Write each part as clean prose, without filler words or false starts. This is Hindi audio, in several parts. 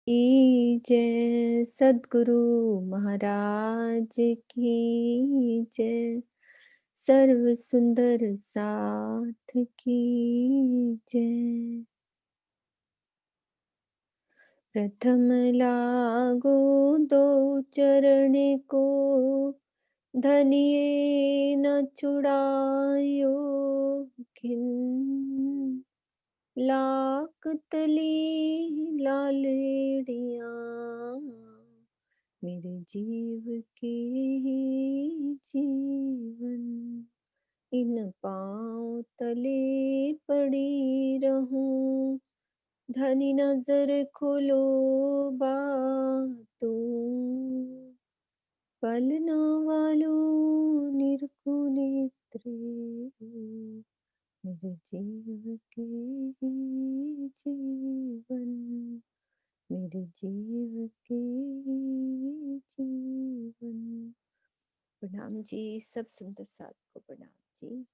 जय, सद्गुरु महाराज की जय, सर्व सुंदर साथ की जय। प्रथम लागो दो चरण को, धनिये न छुड़ायो खिन। लाख तली लालेड़िया, मेरे जीव के ही जीवन। इन पाँव तले पड़ी रहूं, धनी नजर खोलो बातों। पलना वालों निरखो नेत्रे, मेरे जीव के ही जीवन, मेरे जीव के ही जीवन। प्रणाम जी, सब सुंदर साथ को प्रणाम जी।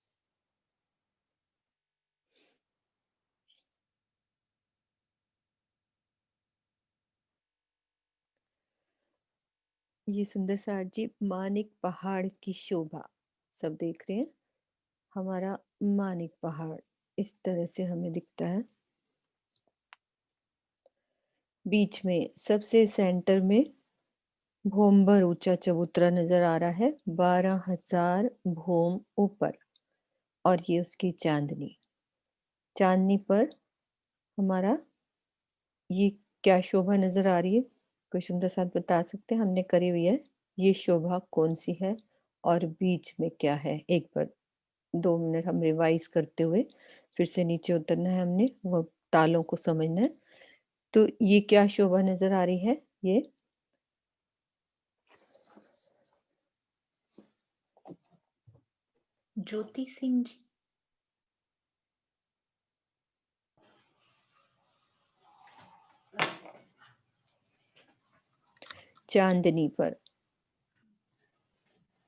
ये सुंदर साथ जी, मानिक पहाड़ की शोभा सब देख रहे हैं। हमारा मानिक पहाड़ इस तरह से हमें दिखता है। बीच में सबसे सेंटर में भोम भर ऊंचा चबूतरा नजर आ रहा है, 12,000 भोम ऊपर। और ये उसकी चांदनी, चांदनी पर हमारा ये क्या शोभा नजर आ रही है? कोई सुंदर साथ बता सकते हैं? हमने करी हुई है, ये शोभा कौन सी है और बीच में क्या है? एक बार 2 मिनट हम रिवाइज करते हुए फिर से नीचे उतरना है, हमने वो तालों को समझना है। तो ये क्या शोभा नजर आ रही है? ये ज्योति सिंह जी। चांदनी पर,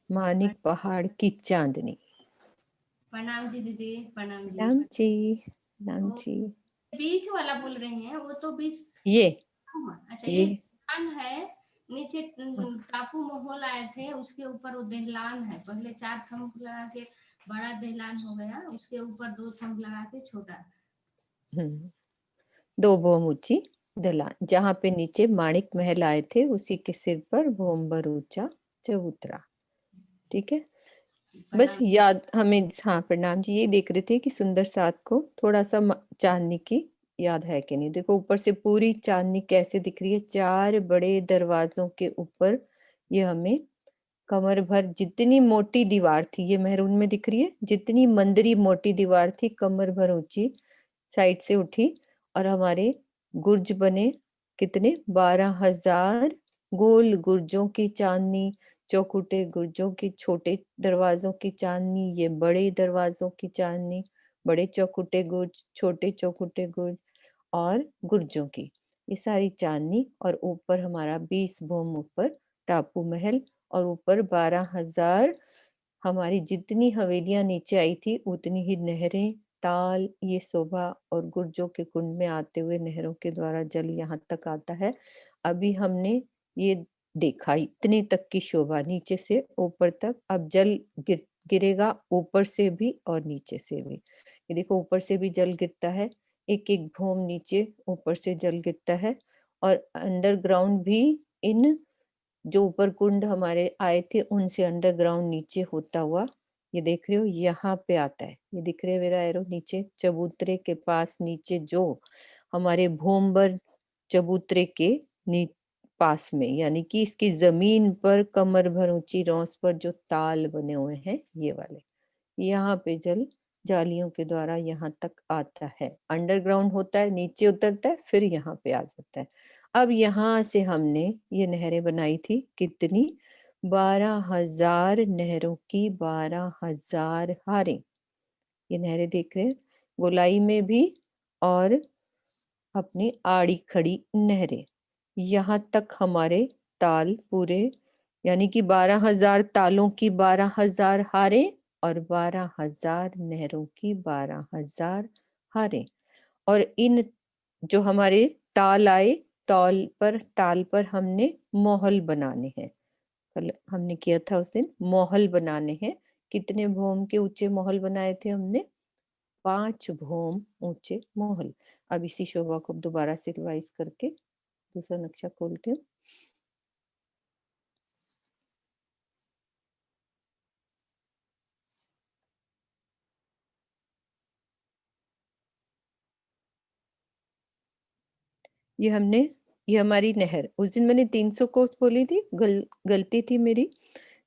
मानिक पहाड़ की चांदनी। प्रणाम जी दीदी, प्रणाम जी। राम जी, राम वो जी। बीच वाला बोल रहे हैं, वो तो बीच। ये अच्छा, ये ये दहलान है। नीचे टापू महोल आए थे, उसके ऊपर वो दहलान है। पहले 4 थंभ लगा के बड़ा दहलान हो गया, उसके ऊपर 2 थंभ लगा के छोटा। 2 भोम ऊंची दलान, जहाँ पे नीचे माणिक महल आए थे, उसी के सिर पर भोम-भर ऊंचा चबूतरा। ठीक है, बस प्रणाम। याद हमें। हाँ प्रणाम जी। ये देख रहे थे कि सुंदर साथ को थोड़ा सा चांदनी की याद है कि नहीं। देखो ऊपर से पूरी चांदनी कैसे दिख रही है, 4 बड़े दरवाजों के ऊपर। ये हमें कमर भर जितनी मोटी दीवार थी, ये मेहरून में दिख रही है, जितनी मंदिरी मोटी दीवार थी कमर भर ऊंची, साइड से उठी। और हमारे गुर्ज बने कितने? 12,000 गोल गुर्जों की चांदनी, चौखुटे गुर्जों की, छोटे दरवाजों की चांदनी, ये बड़े दरवाजों की चांदनी, बड़े चौखुटे गुर्ज, छोटे चौखुटे गुर्ज और गुर्जों की, ये सारी चांदनी। और ऊपर हमारा 20 भोम ऊपर टापू महल, और ऊपर 12,000 हमारी जितनी हवेलियां नीचे आई थी उतनी ही नहरें, ताल, ये शोभा। और गुर्जों के कुंड में आते हुए नहरों के द्वारा जल यहाँ तक आता है। अभी हमने ये देखा इतने तक की शोभा, नीचे से ऊपर तक। अब जल गिरेगा ऊपर से भी और नीचे से भी। ये देखो ऊपर से भी जल गिरता है, एक एक भूम नीचे ऊपर से जल गिरता है। और अंडरग्राउंड भी, इन जो ऊपर कुंड हमारे आए थे उनसे अंडरग्राउंड नीचे होता हुआ, ये देख रहे हो यहाँ पे आता है। ये दिख रहे है मेरा एरो नीचे चबूतरे के पास, नीचे जो हमारे भोमबर चबूतरे के नी पास में, यानी कि इसकी जमीन पर कमर भर ऊंची रौस पर जो ताल बने हुए हैं ये वाले, यहाँ पे जल जालियों के द्वारा यहाँ तक आता है। अंडरग्राउंड होता है, नीचे उतरता है, फिर यहाँ पे आ जाता है। अब यहाँ से हमने ये नहरें बनाई थी कितनी? 12,000 नहरों की 12,000 हारें। ये नहरें देख रहे हैं, गोलाई में भी और अपनी आड़ी खड़ी नहरें, यहाँ तक हमारे ताल पूरे, यानी कि 12,000 तालों की 12,000 हारें और 12,000 नहरों की 12,000 हारें। और इन जो हमारे ताल आए, ताल पर हमने महल बनाने हैं। कल हमने किया था उस दिन, महल बनाने हैं। कितने भौम के ऊंचे महल बनाए थे हमने? 5 भौम ऊंचे महल। अब इसी शोभा को दोबारा से रिवाइज करके दूसरा नक्शा खोलते हैं। ये हमने ये हमारी नहर, उस दिन मैंने 300 कोस बोली थी, गलती थी मेरी।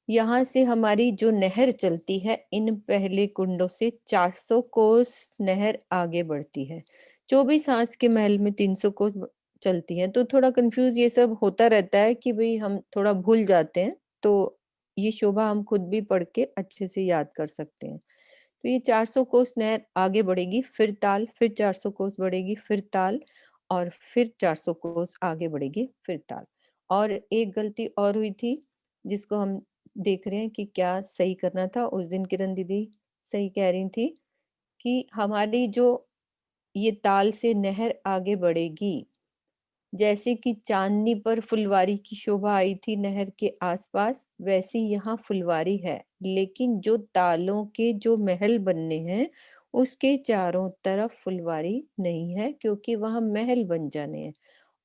यहाँ से हमारी जो नहर चलती है, इन पहले कुंडों से 400 कोस नहर आगे बढ़ती है। 24 आंच के महल में 300 कोस चलती है, तो थोड़ा कंफ्यूज ये सब होता रहता है कि भाई हम थोड़ा भूल जाते हैं। तो ये शोभा हम खुद भी पढ़ के अच्छे से याद कर सकते हैं। तो ये 400 कोस नहर आगे बढ़ेगी, फिर ताल, फिर 400 कोस बढ़ेगी, फिर ताल, और फिर 400 कोस आगे बढ़ेगी, फिर ताल। और एक गलती और हुई थी, जिसको हम देख रहे हैं कि क्या सही करना था। उस दिन किरण दीदी सही कह रही थी कि हमारी जो ये ताल से नहर आगे बढ़ेगी, जैसे कि चांदनी पर फुलवारी की शोभा आई थी नहर के आसपास, वैसी यहाँ फुलवारी है। लेकिन जो तालों के जो महल बनने हैं, उसके चारों तरफ फुलवारी नहीं है, क्योंकि वहां महल बन जाने हैं।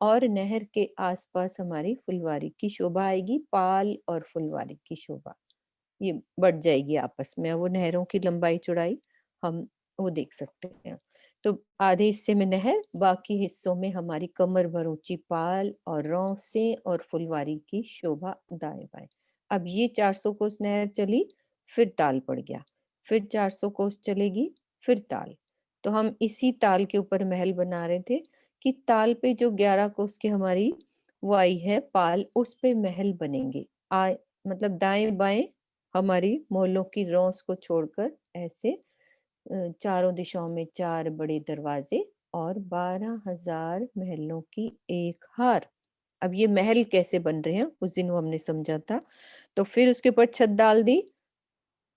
और नहर के आसपास हमारी फुलवारी की शोभा आएगी, पाल और फुलवारी की शोभा ये बढ़ जाएगी आपस में। वो नहरों की लंबाई चौड़ाई हम वो देख सकते हैं। तो आधे हिस्से में नहर, बाकी हिस्सों में हमारी कमर भर ऊंची पाल और रौसे और फुलवारी की शोभा दाएं बाएं। अब ये 400 कोस नहर चली, फिर ताल पड़ गया, फिर 400 कोस चलेगी, फिर ताल। तो हम इसी ताल के ऊपर महल बना रहे थे कि ताल पे जो 11 कोस की हमारी वो आई है पाल, उस पे महल बनेंगे। मतलब दाएं बाएं हमारी मोहल्लों की रौस को छोड़कर ऐसे चारों दिशाओं में 4 बड़े दरवाजे और 12,000 महलों की एक हार। अब ये महल कैसे बन रहे हैं, उस दिन वो हमने समझा था। तो फिर उसके ऊपर छत डाल दी,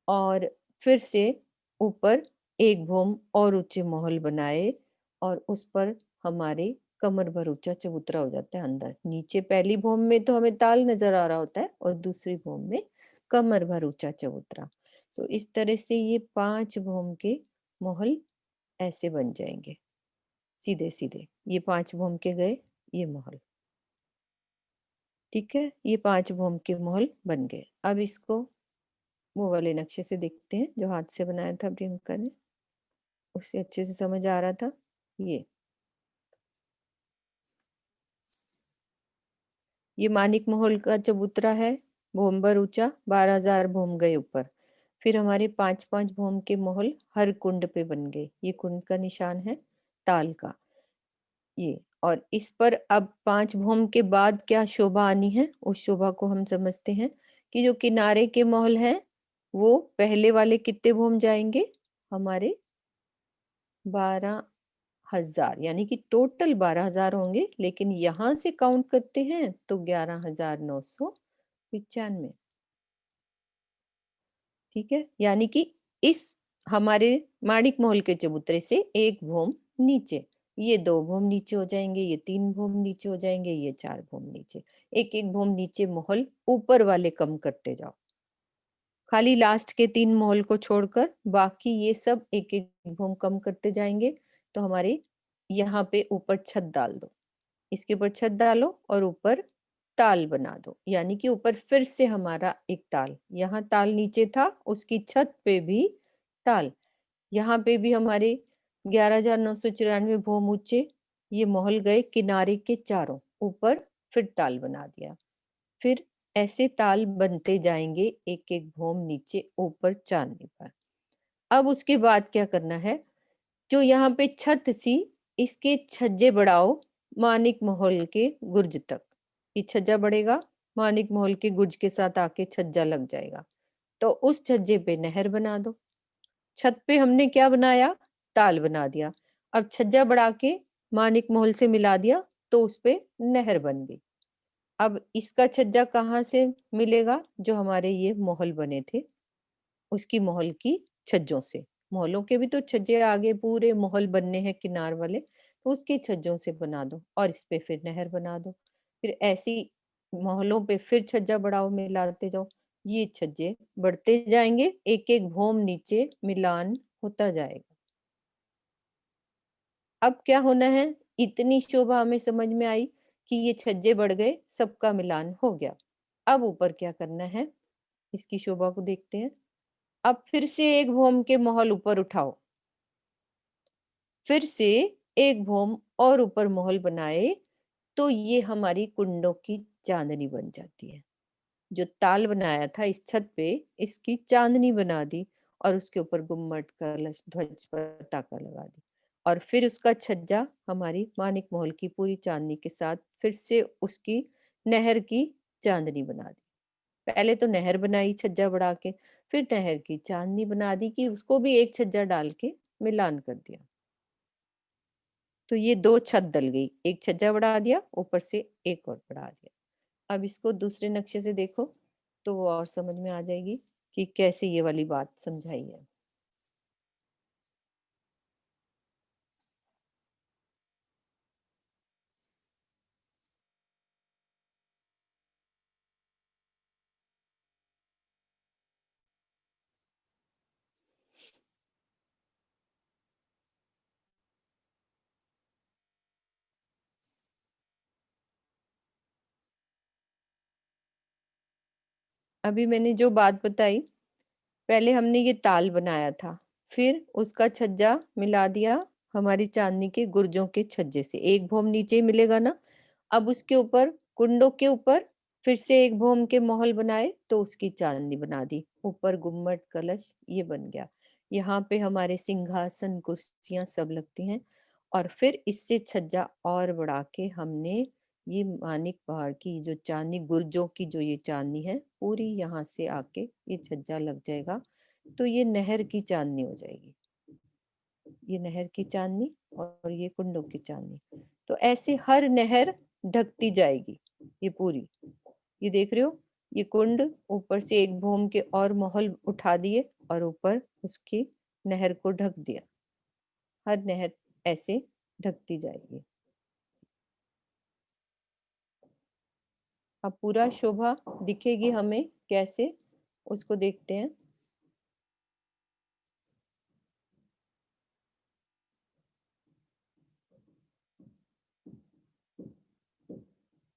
और फिर से ऊपर एक भौम और ऊंचे महल बनाए, और उस पर हमारे कमर भर ऊंचा चबूतरा हो जाता है अंदर। नीचे पहली भौम में तो हमें ताल नजर आ रहा होता है, और दूसरी भौम में कमर भर ऊंचा चबूतरा। तो इस तरह से ये 5 भौम के महल ऐसे बन जाएंगे, सीधे सीधे। ये 5 भौम के गए ये महल। ठीक है, ये 5 भौम के महल बन गए। अब इसको वो वाले नक्शे से देखते हैं जो हाथ से बनाया था प्रियंका ने, उससे अच्छे से समझ आ रहा था। ये मानिक महल का चबूतरा है, भोम्बर ऊंचा, 12,000 भोम गए ऊपर। फिर हमारे 5-5 भोम के महल हर कुंड पे बन गए। ये कुंड का निशान है ताल का ये। और इस पर अब 5 भोम के बाद क्या शोभा आनी है, उस शोभा को हम समझते हैं कि जो किनारे के महल हैं, वो पहले वाले कितने भोम जाएंगे हमारे? 12,000, यानी कि टोटल 12,000 होंगे, लेकिन यहां से काउंट करते हैं तो 11,995। ठीक है, यानी कि इस हमारे माणिक महल के चबूतरे से एक भोम नीचे, ये 2 भोम नीचे हो जाएंगे, ये 3 भोम नीचे हो जाएंगे, ये 4 भोम नीचे। एक एक भोम नीचे महल ऊपर वाले कम करते जाओ, खाली लास्ट के 3 महल को छोड़कर बाकी ये सब एक एक भोम कम करते जाएंगे। तो हमारे यहाँ पे ऊपर छत डाल दो, इसके ऊपर छत डालो और ऊपर ताल बना दो, यानी कि ऊपर फिर से हमारा एक ताल, यहाँ ताल नीचे था, उसकी छत पे भी ताल। यहाँ पे भी हमारे 11,994 भौम ऊंचे ये महल गए किनारे के चारों, ऊपर फिर ताल बना दिया। फिर ऐसे ताल बनते जाएंगे एक एक भौम नीचे ऊपर चांदनी पर। अब उसके बाद क्या करना है, जो यहाँ पे छत सी, इसके छज्जे बढ़ाओ मानिक महल के गुर्ज तक। ये छज्जा बढ़ेगा, मानिक महल के गुर्ज के साथ आके छज्जा लग जाएगा। तो उस छज्जे पे नहर बना दो। छत पे हमने क्या बनाया? ताल बना दिया। अब छज्जा बढ़ा के मानिक महल से मिला दिया, तो उस पे नहर बन गई। अब इसका छज्जा कहाँ से मिलेगा? जो हमारे ये महल बने थे उसकी महल की छज्जों से। महलों के भी तो छज्जे आगे पूरे महल बनने हैं किनार वाले, तो उसके छज्जों से बना दो और इस पे फिर नहर बना दो। फिर ऐसी मोहल्लों पे फिर छज्जा बढ़ाओ, मिलाते जाओ। ये छज्जे बढ़ते जाएँगे, एक-एक भोम नीचे मिलान होता जाएगा। अब क्या होना है, इतनी शोभा हमें समझ में आई कि ये छज्जे बढ़ गए, सबका मिलान हो गया। अब ऊपर क्या करना है, इसकी शोभा को देखते हैं। अब फिर से एक भोम के मोहल ऊपर उठाओ। फिर से एक भोम और ऊपर मोहल बनाए, तो ये हमारी कुंडों की चांदनी बन जाती है। जो ताल बनाया था इस छत पे, इसकी चांदनी बना दी और उसके ऊपर गुम्मट, कलश, ध्वज, पताका लगा दी। और फिर उसका छज्जा हमारी मानिक महल की पूरी चांदनी के साथ फिर से उसकी नहर की चांदनी बना दी। पहले तो नहर बनाई छज्जा बढ़ा के, फिर नहर की चांदनी बना दी कि उसको भी एक छज्जा डाल के मिलान कर दिया। तो ये 2 छत डल गई, एक छज्जा बढ़ा दिया, ऊपर से एक और बढ़ा दिया। अब इसको दूसरे नक्शे से देखो, तो वो और समझ में आ जाएगी कि कैसे ये वाली बात समझाई है। अभी मैंने जो बात बताई, पहले हमने ये ताल बनाया था, फिर उसका छज्जा मिला दिया हमारी चांदनी के गुर्जों के छज्जे से। एक भोम नीचे मिलेगा ना, अब उसके ऊपर कुंडों के ऊपर फिर से एक भोम के महल बनाए तो उसकी चांदनी बना दी। ऊपर गुम्मट, कलश ये बन गया। यहाँ पे हमारे सिंहासन, कुर्सियां सब लगती हैं। और फिर इससे छज्जा और बढ़ा के हमने ये मानिक पहाड़ की जो चांदनी, गुर्जों की जो ये चांदनी है, पूरी यहाँ से आके ये छज्जा लग जाएगा। तो ये नहर की चांदनी हो जाएगी। ये नहर की चांदनी और ये कुंडों की चांदनी। तो ऐसे हर नहर ढकती जाएगी, ये पूरी। ये देख रहे हो, ये कुंड ऊपर से एक भूम के और मोहल उठा दिए और ऊपर उसकी नहर को ढक दिया। हर नहर ऐसे ढकती जाएगी। अब पूरा शोभा दिखेगी हमें कैसे, उसको देखते हैं।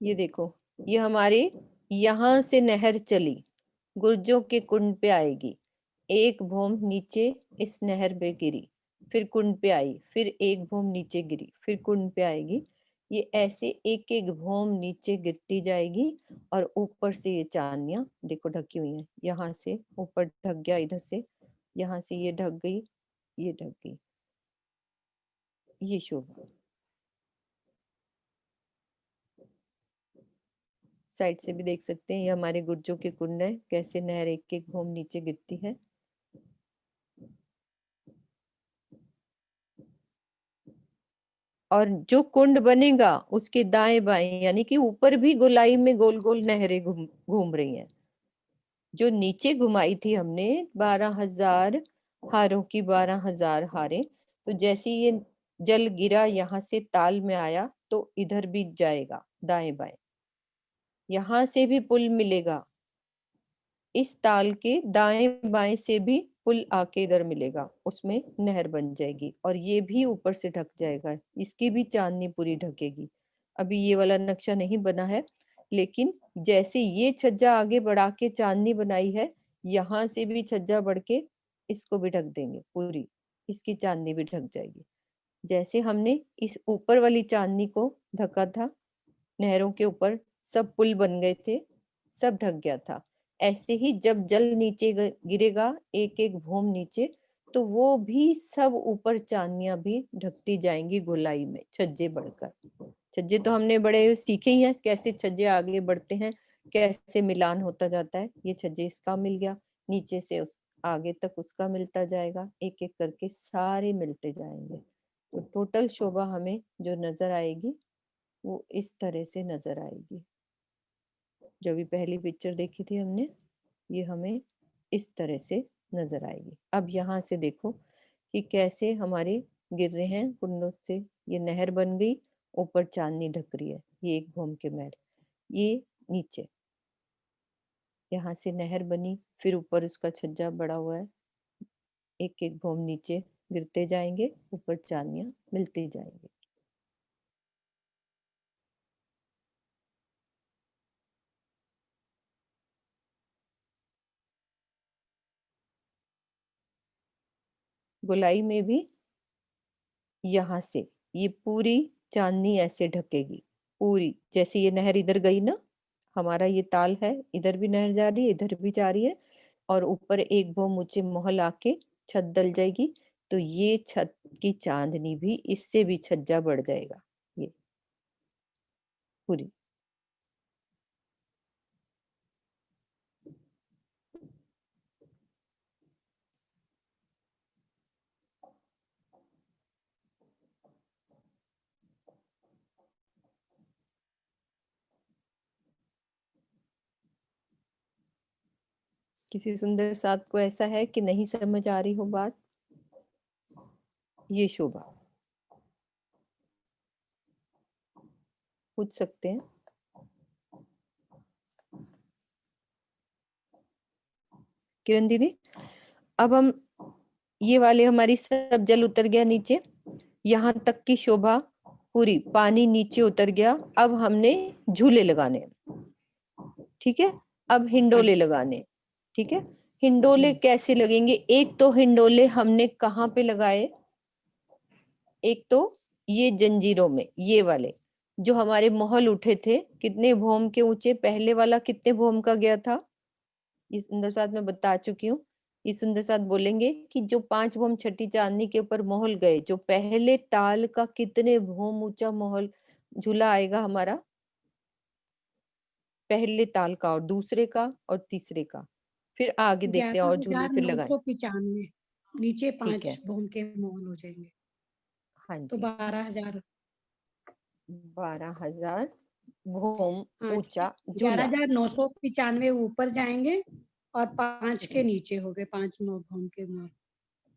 ये देखो, ये हमारे यहाँ से नहर चली, गुर्जों के कुंड पे आएगी। एक भूम नीचे इस नहर पे गिरी, फिर कुंड पे आई, फिर एक भूम नीचे गिरी, फिर कुंड पे आएगी। ये ऐसे एक एक भूम नीचे गिरती जाएगी और ऊपर से ये चांदनियां देखो ढकी हुई हैं। यहाँ से ऊपर ढक गया, इधर से, यहाँ से ये ढक गई, ये ढक गई। ये शोभा साइड से भी देख सकते हैं, ये हमारे गुर्जों के कुंड है, कैसे नहर एक एक भूम नीचे गिरती है। और जो कुंड बनेगा उसके दाएं बाएं यानी कि ऊपर भी गोलाई में गोल गोल नहरें घूम घूम रही हैं। जो नीचे घुमाई थी हमने 12,000 हारों की, 12,000 हारें, तो जैसे ये जल गिरा यहाँ से ताल में आया तो इधर भी जाएगा दाएं बाएं। यहाँ से भी पुल मिलेगा, इस ताल के दाएं बाएं से भी पुल आके इधर मिलेगा, उसमें नहर बन जाएगी और ये भी ऊपर से ढक जाएगा, इसकी भी चांदनी पूरी ढकेगी। अभी ये वाला नक्शा नहीं बना है, लेकिन जैसे ये छज्जा आगे बढ़ा के चांदनी बनाई है, यहाँ से भी छज्जा बढ़ के इसको भी ढक देंगे पूरी, इसकी चांदनी भी ढक जाएगी। जैसे हमने इस ऊपर वाली चांदनी को ढका था, नहरों के ऊपर सब पुल बन गए थे, सब ढक गया था। ऐसे ही जब जल नीचे गिरेगा एक एक भूम नीचे, तो वो भी सब ऊपर चांदनियां भी ढकती जाएंगी गोलाई में, छज्जे बढ़कर। छज्जे तो हमने बड़े सीखे ही हैं, कैसे छज्जे आगे बढ़ते हैं, कैसे मिलान होता जाता है। ये छज्जे इसका मिल गया, नीचे से उस आगे तक उसका मिलता जाएगा, एक एक करके सारे मिलते जाएंगे। तो टोटल शोभा हमें जो नजर आएगी वो इस तरह से नजर आएगी। जो भी पहली पिक्चर देखी थी हमने, ये हमें इस तरह से नजर आएगी। अब यहाँ से देखो कि कैसे हमारे गिर रहे हैं कुंडों से, ये नहर बन गई, ऊपर चांदनी ढक रही है, ये एक भौम के महल। ये नीचे, यहाँ से नहर बनी, फिर ऊपर उसका छज्जा बड़ा हुआ है, एक एक भौम नीचे गिरते जाएंगे, ऊपर चांदनियां मिलती जाएंगी। गोलाई में भी यहाँ से ये पूरी चांदनी ऐसे ढकेगी, पूरी, जैसे ये नहर इधर गई ना, हमारा ये ताल है, इधर भी नहर जा रही है, इधर भी जा रही है, और ऊपर एक भौम ऊंचे मोहल आके छत डल जाएगी, तो ये छत की चांदनी भी इससे भी छज्जा बढ़ जाएगा, ये पूरी। किसी सुंदर साथ को ऐसा है कि नहीं समझ आ रही हो बात? ये शोभा पूछ सकते हैं। किरण दीदी, अब हम ये वाले हमारी सब जल उतर गया नीचे, यहाँ तक की शोभा पूरी, पानी नीचे उतर गया, अब हमने झूले लगाने, ठीक है, अब हिंडोले लगाने, ठीक है। हिंडोले कैसे लगेंगे? एक तो हिंडोले हमने कहाँ पे लगाए, एक तो ये जंजीरों में, ये वाले जो हमारे महल उठे थे, कितने भौम के ऊंचे, पहले वाला कितने भौम का गया था, ये सुंदर साथ में बता चुकी हूँ। ये सुंदर साथ बोलेंगे कि जो 5 भौम छठी चांदनी के ऊपर महल गए, जो पहले ताल का कितने भौम ऊंचा महल झूला आएगा हमारा, पहले ताल का और दूसरे का और तीसरे का, फिर आगे देखते हैं ग्यारह और झूले हजार फिर नौ लगाए। सौ पिचानवे नीचे ठीक 5 है, भूम के मोहन हो जाएंगे, हाँ तो जी, 12,000। 12,000 भौम हाँ, ऊंचा ग्यारह झूला। हजार नौ सौ पिचानवे ऊपर जाएंगे और 5 ठीक के है, नीचे हो गए, 5 नौ भूम के मोहन।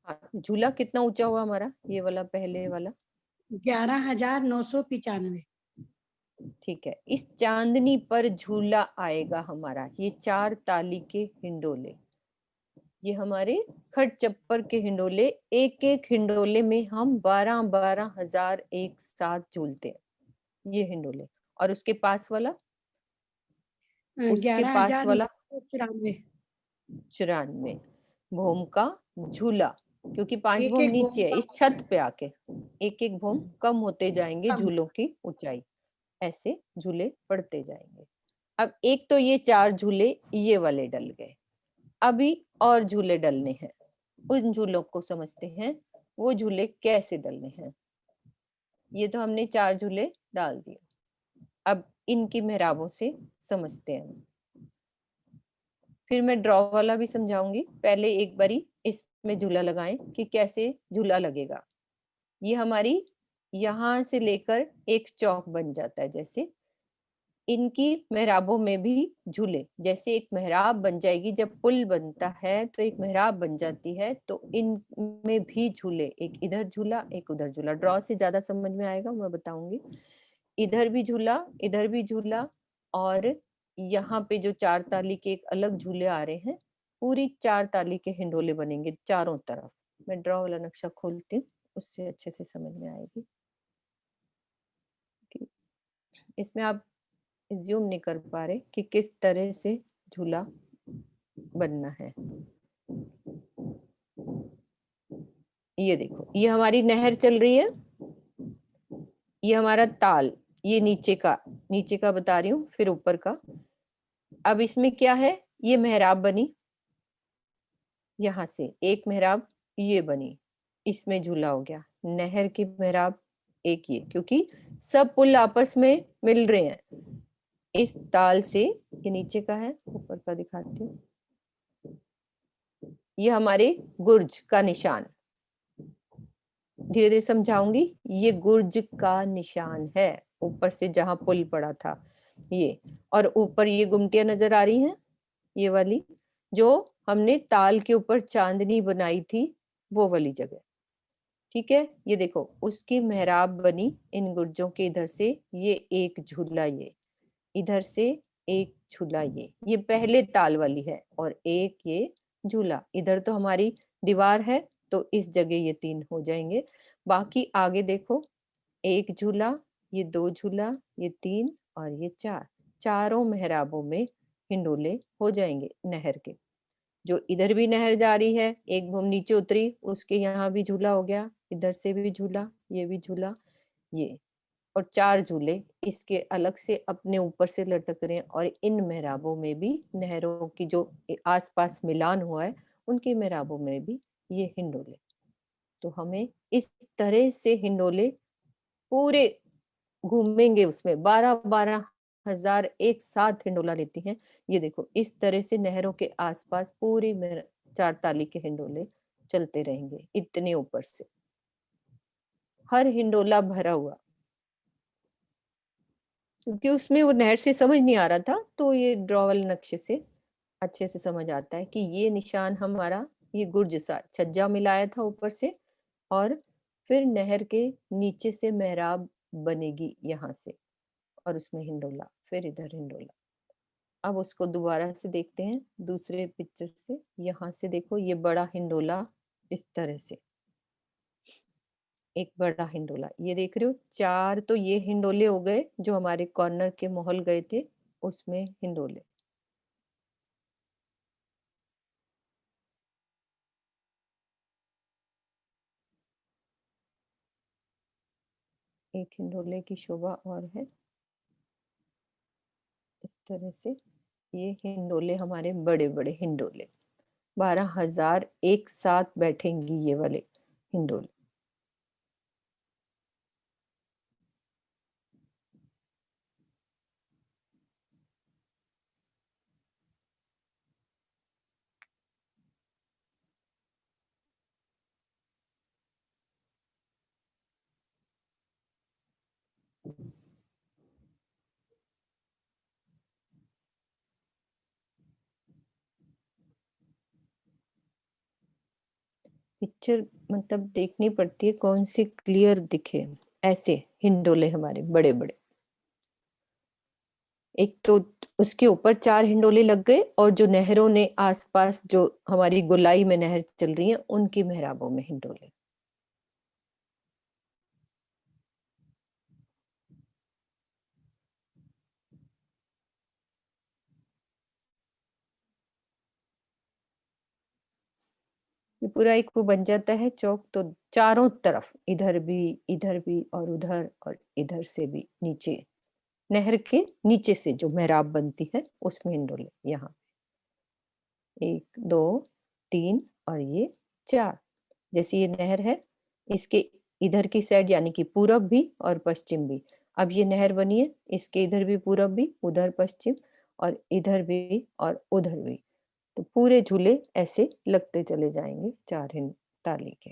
हाँ, झूला कितना ऊंचा हुआ हमारा, ये वाला पहले वाला? 11,995। ठीक है, इस चांदनी पर झूला आएगा हमारा, ये 4 ताली के हिंडोले, ये हमारे खट चप्पर के हिंडोले, एक एक हिंडोले में हम 12,000 एक साथ झूलते हैं, ये हिंडोले। और उसके पास वाला, उसके ग्यारह पास हजार वाला नौ सौ चौरानवे 94 भौम का झूला, क्योंकि 5 एक भौम एक भूम नीचे है, का इस छत पे आके एक एक भौम कम होते जाएंगे, कम। झूलों की ऊंचाई ऐसे झूले पड़ते जाएंगे। अब एक तो ये 4 झूले ये वाले डल गए, अभी और झूले डलने हैं, उन झूलों को समझते हैं, वो झूले कैसे डलने हैं। ये तो हमने 4 झूले डाल दिए, अब इनकी मेहराबों से समझते हैं। फिर मैं ड्रॉ वाला भी समझाऊंगी, पहले एक बारी इसमें झूला लगाएं कि कैसे झूला लगेगा। ये हमारी यहां से लेकर एक चौक बन जाता है, जैसे इनकी मेहराबों में भी झूले, जैसे एक मेहराब बन जाएगी, जब पुल बनता है तो एक मेहराब बन जाती है, तो इनमें भी झूले, एक इधर झूला एक उधर झूला, ड्रॉ से ज्यादा समझ में आएगा, मैं बताऊंगी। इधर भी झूला, इधर भी झूला, और यहाँ पे जो 4 ताली के एक अलग झूले आ रहे हैं, पूरी 4 ताली के हिंडोले बनेंगे चारों तरफ। मैं ड्रॉ वाला नक्शा खोलती हूँ, उससे अच्छे से समझ में आएगी कि इसमें आप ज्यूम नहीं कर पा रहे कि किस तरह से झूला बनना है। ये देखो, ये हमारी नहर चल रही है, ये हमारा ताल, ये नीचे का बता रही हूँ, फिर ऊपर का। अब इसमें क्या है, ये मेहराब बनी, यहां से एक मेहराब ये बनी, इसमें झूला हो गया, नहर की मेहराब एक ये, क्योंकि सब पुल आपस में मिल रहे हैं इस ताल से। ये नीचे का है, ऊपर का दिखाती हूँ, ये हमारे गुर्ज का निशान, धीरे धीरे समझाऊंगी, ये गुर्ज का निशान है, ऊपर से जहां पुल पड़ा था ये, और ऊपर ये गुमटियां नजर आ रही हैं, ये वाली जो हमने ताल के ऊपर चांदनी बनाई थी, वो वाली जगह, ठीक है, ये देखो उसकी मेहराब बनी इन गुर्जों के इधर से, ये एक झूला, ये इधर से एक झूला, ये पहले ताल वाली है, और एक ये झूला। इधर तो हमारी दीवार है, तो इस जगह ये 3 हो जाएंगे। बाकी आगे देखो, एक झूला, ये 2 झूला, ये 3 और ये 4, चारों मेहराबों में हिंडोले हो जाएंगे नहर के। जो इधर भी नहर जा रही है, एक भूम नीचे उतरी, उसके यहाँ भी झूला हो गया, इधर से भी झूला, ये भी झूला, ये, और 4 झूले इसके अलग से अपने ऊपर से लटक रहे हैं, और इन मेहराबों में भी नहरों की जो आसपास मिलान हुआ है, उनकी मेहराबों में भी ये हिंडोले। तो हमें इस तरह से हिंडोले पूरे घूमेंगे, उसमें 12-12 हजार एक साथ हिंडोला लेती हैं। ये देखो इस तरह से नहरों के आसपास पूरी 4 ताली के हिंडोले चलते रहेंगे, इतने ऊपर से हर हिंडोला भरा हुआ। क्योंकि उसमें वो नहर से समझ नहीं आ रहा था, तो ये ड्रॉ वाले नक्शे से अच्छे से समझ आता है कि ये निशान हमारा, ये गुर्ज सा छज्जा मिलाया था ऊपर से, और फिर नहर के नीचे से मेहराब बनेगी यहाँ से, और उसमें हिंडोला, फिर इधर हिंडोला। अब उसको दोबारा से देखते हैं दूसरे पिक्चर से। यहाँ से देखो ये बड़ा हिंडोला, इस तरह से एक बड़ा हिंडोला, ये देख रहे हो 4 तो ये हिंडोले हो गए जो हमारे कॉर्नर के महल गए थे, उसमें हिंडोले। एक हिंडोले की शोभा और है, इस तरह से ये हिंडोले हमारे बड़े बड़े हिंडोले, 12 हजार एक साथ बैठेंगी ये वाले हिंडोले। पिक्चर मतलब देखनी पड़ती है कौन सी क्लियर दिखे। ऐसे हिंडोले हमारे बड़े बड़े, एक तो उसके ऊपर 4 हिंडोले लग गए, और जो नहरों ने आसपास जो हमारी गोलाई में नहर चल रही है, उनकी मेहराबों में हिंडोले। ये पूरा एक वो बन जाता है चौक, तो चारों तरफ इधर भी और उधर और इधर से भी नीचे, नहर के नीचे से जो मेहराब बनती है उसमें हिंडोले। यहाँ 1 2 3 और ये 4, जैसे ये नहर है, इसके इधर की साइड यानी कि पूरब भी और पश्चिम भी। अब ये नहर बनी है, इसके इधर भी पूरब भी, उधर पश्चिम, और इधर भी और उधर भी। तो पूरे झूले ऐसे लगते चले जाएंगे 4 हिंद ताली के।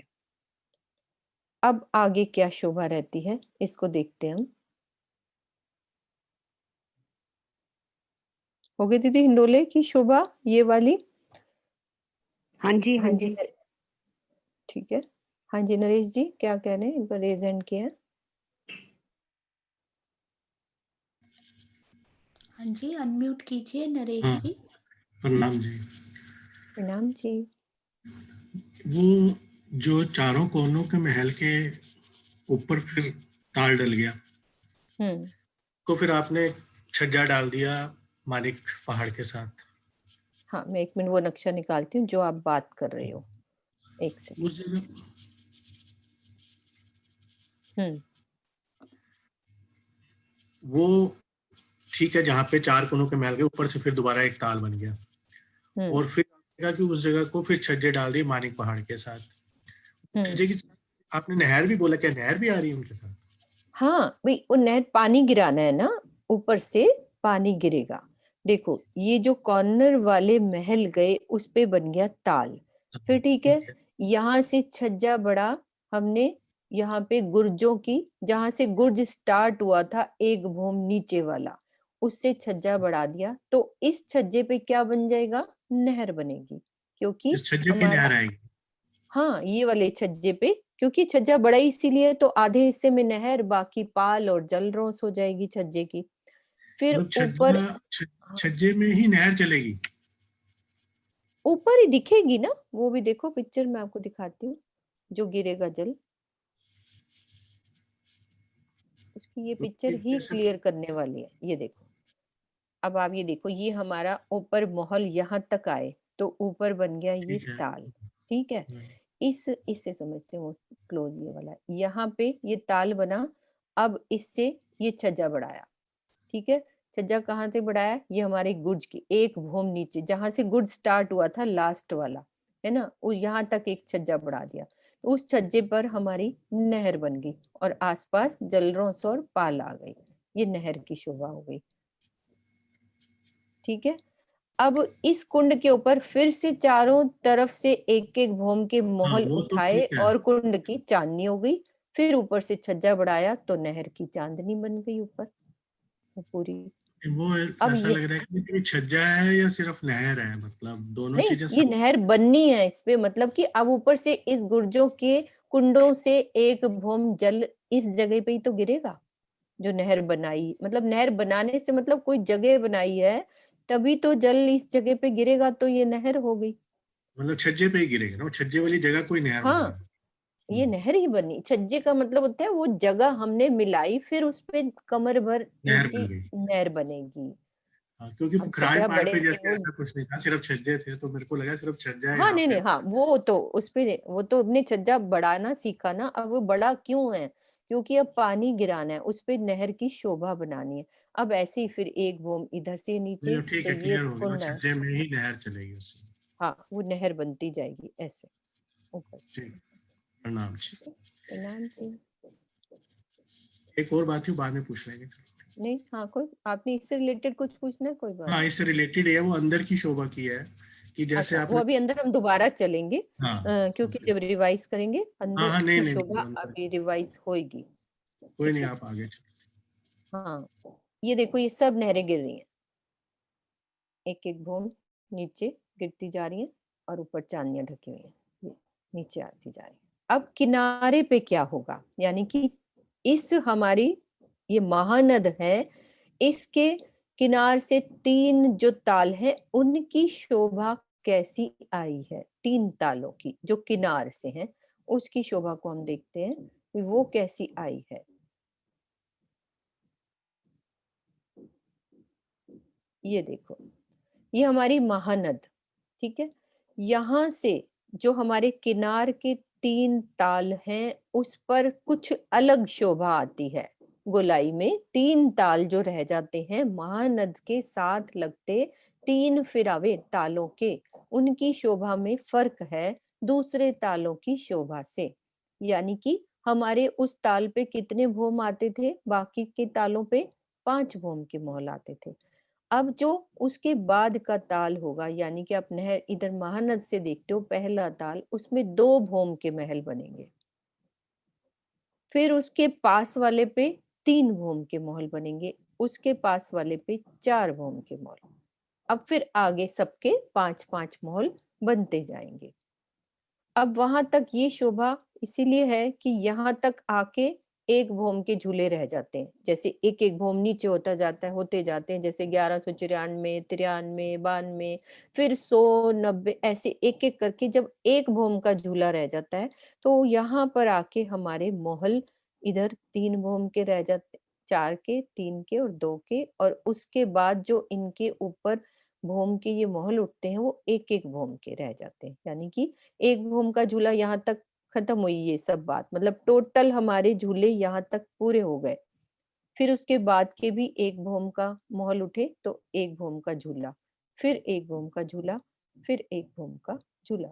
अब आगे क्या शोभा रहती है, इसको देखते हैं हम। हो गई दीदी हिंडोले की शोभा ये वाली? हाँ जी, हाँ हाँ जी, जी। ठीक है। हाँ जी नरेश जी क्या कह रहे हैं, एक बार रेज हैंड किया। हाँ जी, अनम्यूट कीजिए नरेश हाँ, जी। प्रणाम जी। प्रणाम जी। वो जो चारों कोनों के महल के ऊपर फिर ताल डल गया, हम्म तो फिर आपने छज्जा डाल दिया मालिक पहाड़ के साथ। हाँ, मैं 1 मिनट वो नक्शा निकालती हूँ जो आप बात कर रहे हो, 1 सेकंड। उस जगह हम्म वो ठीक है, जहाँ पे चार कोनों के महल के ऊपर से फिर दोबारा एक ताल बन गया, हम्म और फिर आपने कहा कि उस जगह को फिर छज्जे डाल दिए मानिक पहाड़ के साथ। हम्म छज्जे की आपने नहर भी बोला, क्या नहर भी आ रही है उनके साथ? हाँ भाई, वो नहर पानी गिराना है ना, ऊपर से पानी गिरेगा। देखो ये जो कॉर्नर वाले महल गए उस पे बन गया ताल, फिर ठीक है, ठीक है। यहाँ से छज्जा बड़ा, हमने यहाँ पे गुर्जों की, जहां से गुर्ज स्टार्ट हुआ था एक भूम नीचे वाला, उससे छज्जा बढ़ा दिया, तो इस छज्जे पे क्या बन जाएगा, नहर बनेगी। क्योंकि इस छज्जे पे हमारा, नहर आएगी। हाँ ये वाले छज्जे पे, क्योंकि छज्जा बड़ा ही इसीलिए, तो आधे हिस्से में नहर, बाकी पाल और जलरोस हो जाएगी छज्जे की। फिर मतलब ऊपर, हाँ, छज्जे में ही नहर चलेगी। ऊपर ही दिखेगी ना, वो भी देखो पिक्चर में आपको दिखाती हूँ, जो गिरेगा जल, उसकी ये तो पिक्चर ये ही कैसे? क्लियर करने वाली है। ये देखो, अब आप ये देखो, ये हमारा ऊपर महल यहाँ तक आए तो ऊपर बन गया ये ठीक है। ताल, ठीक है। हम्म, इससे समझते हो क्लोज, ये वाला यहाँ पे ये ताल बना। अब इससे ये छज्जा बढ़ाया, ठीक है। छज्जा कहाँ से बढ़ाया, ये हमारे गुर्ज की एक भूम नीचे, जहां से गुर्ज स्टार्ट हुआ था लास्ट वाला, है ना, वो यहाँ तक एक छज्जा बढ़ा दिया। तो उस छज्जे पर हमारी नहर बन गई और आसपास जलरोस और पाल आ गई, ये नहर की शोभा हो गई, ठीक है। अब इस कुंड के ऊपर फिर से चारों तरफ से एक एक भौम के हाँ मोहल वो तो उठाए ठीक है। और कुंड की चांदनी हो गई। फिर ऊपर से छज्जा बढ़ाया तो नहर की चांदनी बन गई ऊपर, वो पूरी। वो अब ऐसा ये, लग रहा है कि छज्जा है या सिर्फ नहर है, मतलब दोनों नहीं, चीजें ये सब। नहर बननी है इस पे, मतलब कि अब ऊपर से इस गुर्जों के कुंडों से एक भौम जल इस जगह पे ही तो गिरेगा, जो नहर बनाई, मतलब नहर बनाने से मतलब कोई जगह बनाई है, तभी तो जल इस जगह पे गिरेगा, तो ये नहर हो गई। मतलब छज्जे पे ही गिरेगा ना, वो छज्जे वाली जगह कोई नहर बन हाँ, गई। ये नहर ही बनी। छज्जे का मतलब होता है वो जगह हमने मिलाई, फिर उस पे कमर भर नहर ऊंची बन गई। नहर बनेगी। हाँ, क्योंकि अब पुखराज छज्जा पहाड़ बड़े पे के जैसे हो, ऐसा कुछ नहीं था, सिर्फ छज्जे थे, तो मेरे को लगा सिर्फ छज्जा है हाँ, यहाँ नहीं पे। नहीं, हाँ, वो तो उस पे, वो तो अपने छज्जा बढ़ाना सीखा ना। अब वो बड़ा क्यों है, क्योंकि अब पानी गिराना है उस पे, नहर की शोभा बनानी है। अब ऐसे ही फिर एक बूम इधर से नीचे, ठीक तो है, ये क्लियर हो गया, वो कुंड है। छज्जे में ही नहर चलेगी उससे। हाँ, वो नहर बनती जाएगी ऐसे ऊपर से। ठीक, प्रणाम जी। ठीक है, प्रणाम जी। एक और बात ही बाद में पूछ लेंगे। नहीं, हाँ, कोई आपने इससे रिलेटेड कुछ पूछना है, कोई बात हाँ, नहीं। इससे रिलेटेड है, वो अंदर की शोभा की है, कि जैसे अच्छा, वो आपने। अभी अंदर हम दोबारा चलेंगे, हाँ क्योंकि ओके। जब रिवाइज करेंगे हाँ अंदर हाँ, नहीं की नहीं नहीं, शोभा वो अंदर अभी रिवाइज होएगी। कोई ठीक नहीं, है, आप आगे चलो। हाँ, ये देखो, ये सब नहरें गिर रही हैं, एक एक बूंद नीचे गिरती जा रही है और ऊपर चांदनियां ढकी हुई हैं, ये नीचे आती जा रही है। अब किनारे पे क्या होगा, यानी कि इस हमारी ये महानद है, इसके किनार से तीन जो ताल है उनकी शोभा कैसी आई है, तीन तालों की जो किनार से हैं उसकी शोभा को हम देखते हैं कि वो कैसी आई है। ये देखो, ये हमारी महानद, ठीक है। यहाँ से जो हमारे किनार के तीन ताल हैं उस पर कुछ अलग शोभा आती है। गोलाई में तीन ताल जो रह जाते हैं महानद के साथ लगते, तीन फिरावे तालों के, उनकी शोभा में फर्क है दूसरे तालों की शोभा से। यानी कि हमारे उस ताल पे कितने भोम आते थे, बाकी के तालों पे 5 भोम के मोहल आते थे। अब जो उसके बाद का ताल होगा, यानी कि आप नहर इधर महानद से देखते हो, पहला ताल, उसमें 2 भोम के महल बनेंगे। फिर उसके पास वाले पे 3 भोम के महल बनेंगे, उसके पास वाले पे 4 भोम के महल। अब फिर आगे सबके 5-5 महल बनते जाएंगे। अब वहां तक ये शोभा इसीलिए है कि यहाँ तक आके एक भौम के झूले रह जाते हैं, जैसे एक एक भौम नीचे होता जाता है, होते जाते हैं, जैसे 1194, 93, 92, फिर 100, 90, ऐसे एक एक करके जब एक भौम का झूला रह जाता है, तो यहाँ पर आके हमारे मोहल इधर 3 भौम के रह जाते, 4 के, 3 के और 2 के, और उसके बाद जो इनके ऊपर भौम के ये मोहल उठते हैं वो एक एक भौम के रह जाते हैं। यानी कि एक भूम का झूला यहाँ तक खत्म हुई, ये सब बात, मतलब टोटल हमारे झूले यहाँ तक पूरे हो गए। फिर उसके बाद के भी एक भूम का मोहल उठे तो एक भूम का झूला, फिर एक भूम का झूला, फिर एक भूम का झूला,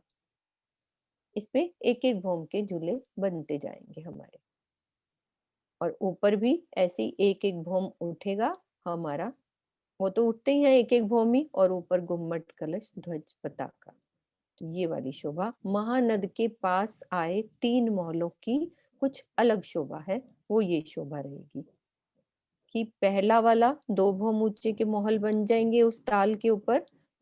इसमें एक एक भूम के झूले बनते जाएंगे हमारे। और ऊपर भी ऐसे ही एक एक भूम उठेगा हमारा, वो तो उठते ही है एक एक भूमि, और ऊपर गुम्मट, कलश, ध्वज, पताका। तो ये वाली शोभा महानद के पास आए 3 महलों की कुछ अलग शोभा है, वो ये शोभा रहेगी कि पहला वाला 2 भौम ऊंचे के महल बन जाएंगे उस ताल के ऊपर,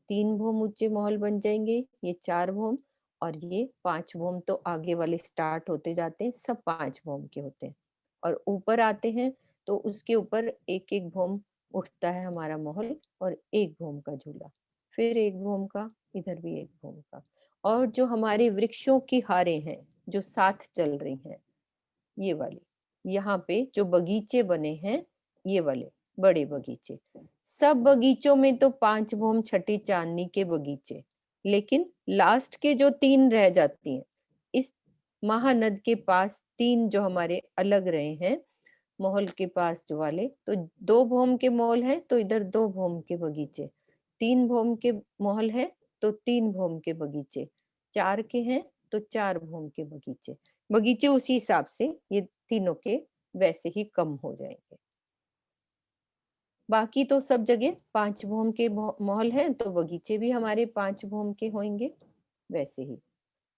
3 भौम ऊंचे महल बन जाएंगे, ये 4 भौम, और ये 5 भौम तो आगे वाले स्टार्ट होते जाते हैं, सब 5 भौम के होते हैं। और ऊपर आते हैं तो उसके ऊपर एक एक भौम उठता है हमारा महल, और 1 भौम का झूला, फिर 1 भौम का, इधर भी 1 भौम का। और जो हमारे वृक्षों की हारें हैं जो साथ चल रही हैं, ये वाली, यहाँ पे जो बगीचे बने हैं, ये वाले बड़े बगीचे, सब बगीचों में तो 5 भौम छठी चांदनी के बगीचे, लेकिन लास्ट के जो 3 रह जाती हैं, इस महानद के पास 3 जो हमारे अलग रहे हैं महल के पास जो वाले, तो 2 भौम के महल है तो इधर 2 भौम के बगीचे, 3 भौम के महल है तो 3 भौम के बगीचे, 4 के हैं तो 4 भौम के बगीचे। बगीचे उसी हिसाब से ये तीनों के वैसे ही कम हो जाएंगे। बाकी तो सब जगह 5 भौम के महल हैं तो बगीचे भी हमारे 5 भौम के होंगे वैसे ही।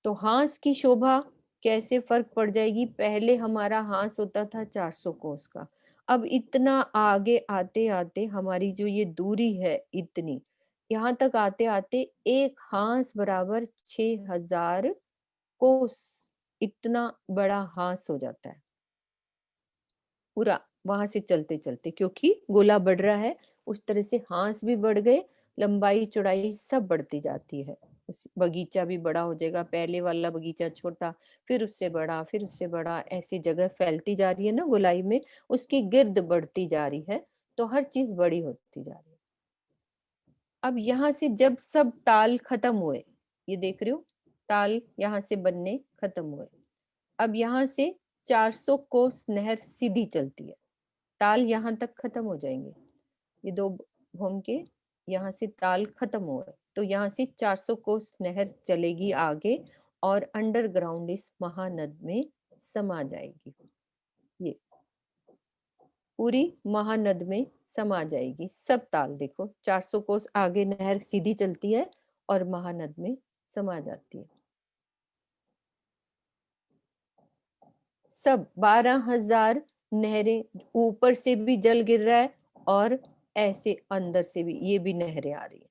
तो हांस की शोभा कैसे फर्क पड़ जाएगी, पहले हमारा हांस होता था 400 कोस का, अब इतना आगे आते आते हमारी जो ये दूरी है इतनी, यहाँ तक आते आते एक हांस बराबर 6000 कोस, इतना बड़ा हांस हो जाता है पूरा, वहां से चलते चलते, क्योंकि गोला बढ़ रहा है उस तरह से हांस भी बढ़ गए, लंबाई चौड़ाई सब बढ़ती जाती है। उस बगीचा भी बड़ा हो जाएगा, पहले वाला बगीचा छोटा, फिर उससे बड़ा, फिर उससे बड़ा, ऐसी जगह फैलती जा रही है ना गोलाई में, उसकी गिर्द बढ़ती जा रही है, तो हर चीज बड़ी होती जा रही है। अब यहाँ से जब सब ताल खत्म हुए, ये देख रहे हो ताल यहाँ से बनने खत्म हुए, अब यहाँ से 400 कोस नहर सीधी चलती है, ताल यहाँ तक खत्म हो जाएंगे, ये 2 भौम के यहाँ से ताल खत्म हो गए, तो यहाँ से 400 कोस नहर चलेगी आगे और अंडरग्राउंड इस महानद में समा जाएगी। ये पूरी महानद में समा जाएगी, सब ताल देखो 400 कोस आगे नहर सीधी चलती है और महानद में समा जाती है। सब 12,000 नहरें, ऊपर से भी जल गिर रहा है और ऐसे अंदर से भी ये भी नहरें आ रही है,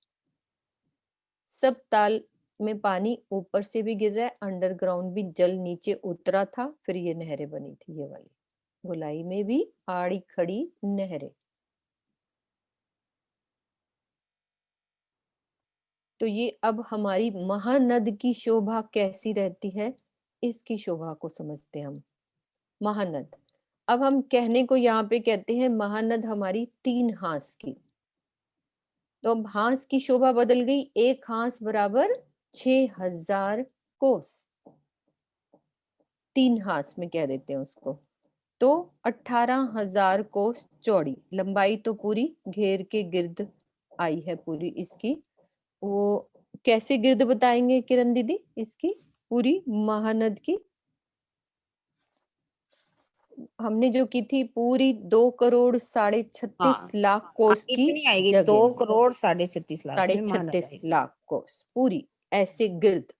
सब ताल में पानी ऊपर से भी गिर रहा है, अंडरग्राउंड भी जल नीचे उतरा था, फिर ये नहरें बनी थी, ये वाली गोलाई में भी आड़ी खड़ी नहरें। तो ये अब हमारी महानद की शोभा कैसी रहती है, इसकी शोभा को समझते हैं हम। महानद, अब हम कहने को यहाँ पे कहते हैं महानद हमारी 3 हांस की, तो अब हांस की शोभा बदल गई, एक हांस बराबर 6000 कोस, 3 हांस में कह देते हैं उसको, तो 18,000 कोस चौड़ी, लंबाई तो पूरी घेर के गिर्द आई है पूरी इसकी। वो कैसे गिर्द बताएंगे किरण दीदी इसकी पूरी महानद की, हमने जो की थी पूरी 2,36,36 हाँ लाख कोस की इतनी आएगी, जगह, 2,36,36,00,000 में महानद 36,36 आएगी। लाख कोस पूरी ऐसे गिर्द,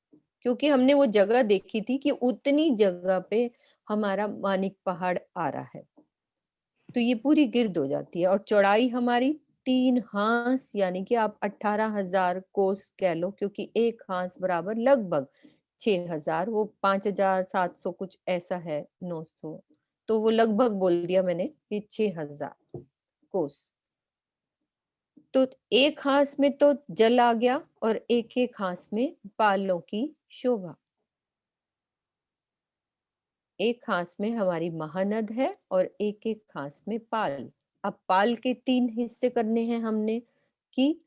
क्योंकि हमने वो जगह देखी थी कि उतनी जगह पे हमारा मानिक पहाड़ आ रहा है, तो ये पूरी गिर्द हो जाती है। और चौड़ाई हमारी 3 हांस, यानी कि आप 18,000 कोस कह लो, क्योंकि एक हांस बराबर लगभग 6,000, वो 5,700 कुछ ऐसा है, 900, तो वो लगभग बोल दिया मैंने कि 6,000 कोस। तो एक हांस में तो जल आ गया और एक एक हांस में पालों की शोभा, एक हांस में हमारी महानद है और एक एक हांस में पाल। अब पाल के 3 हिस्से करने हैं हमने, कि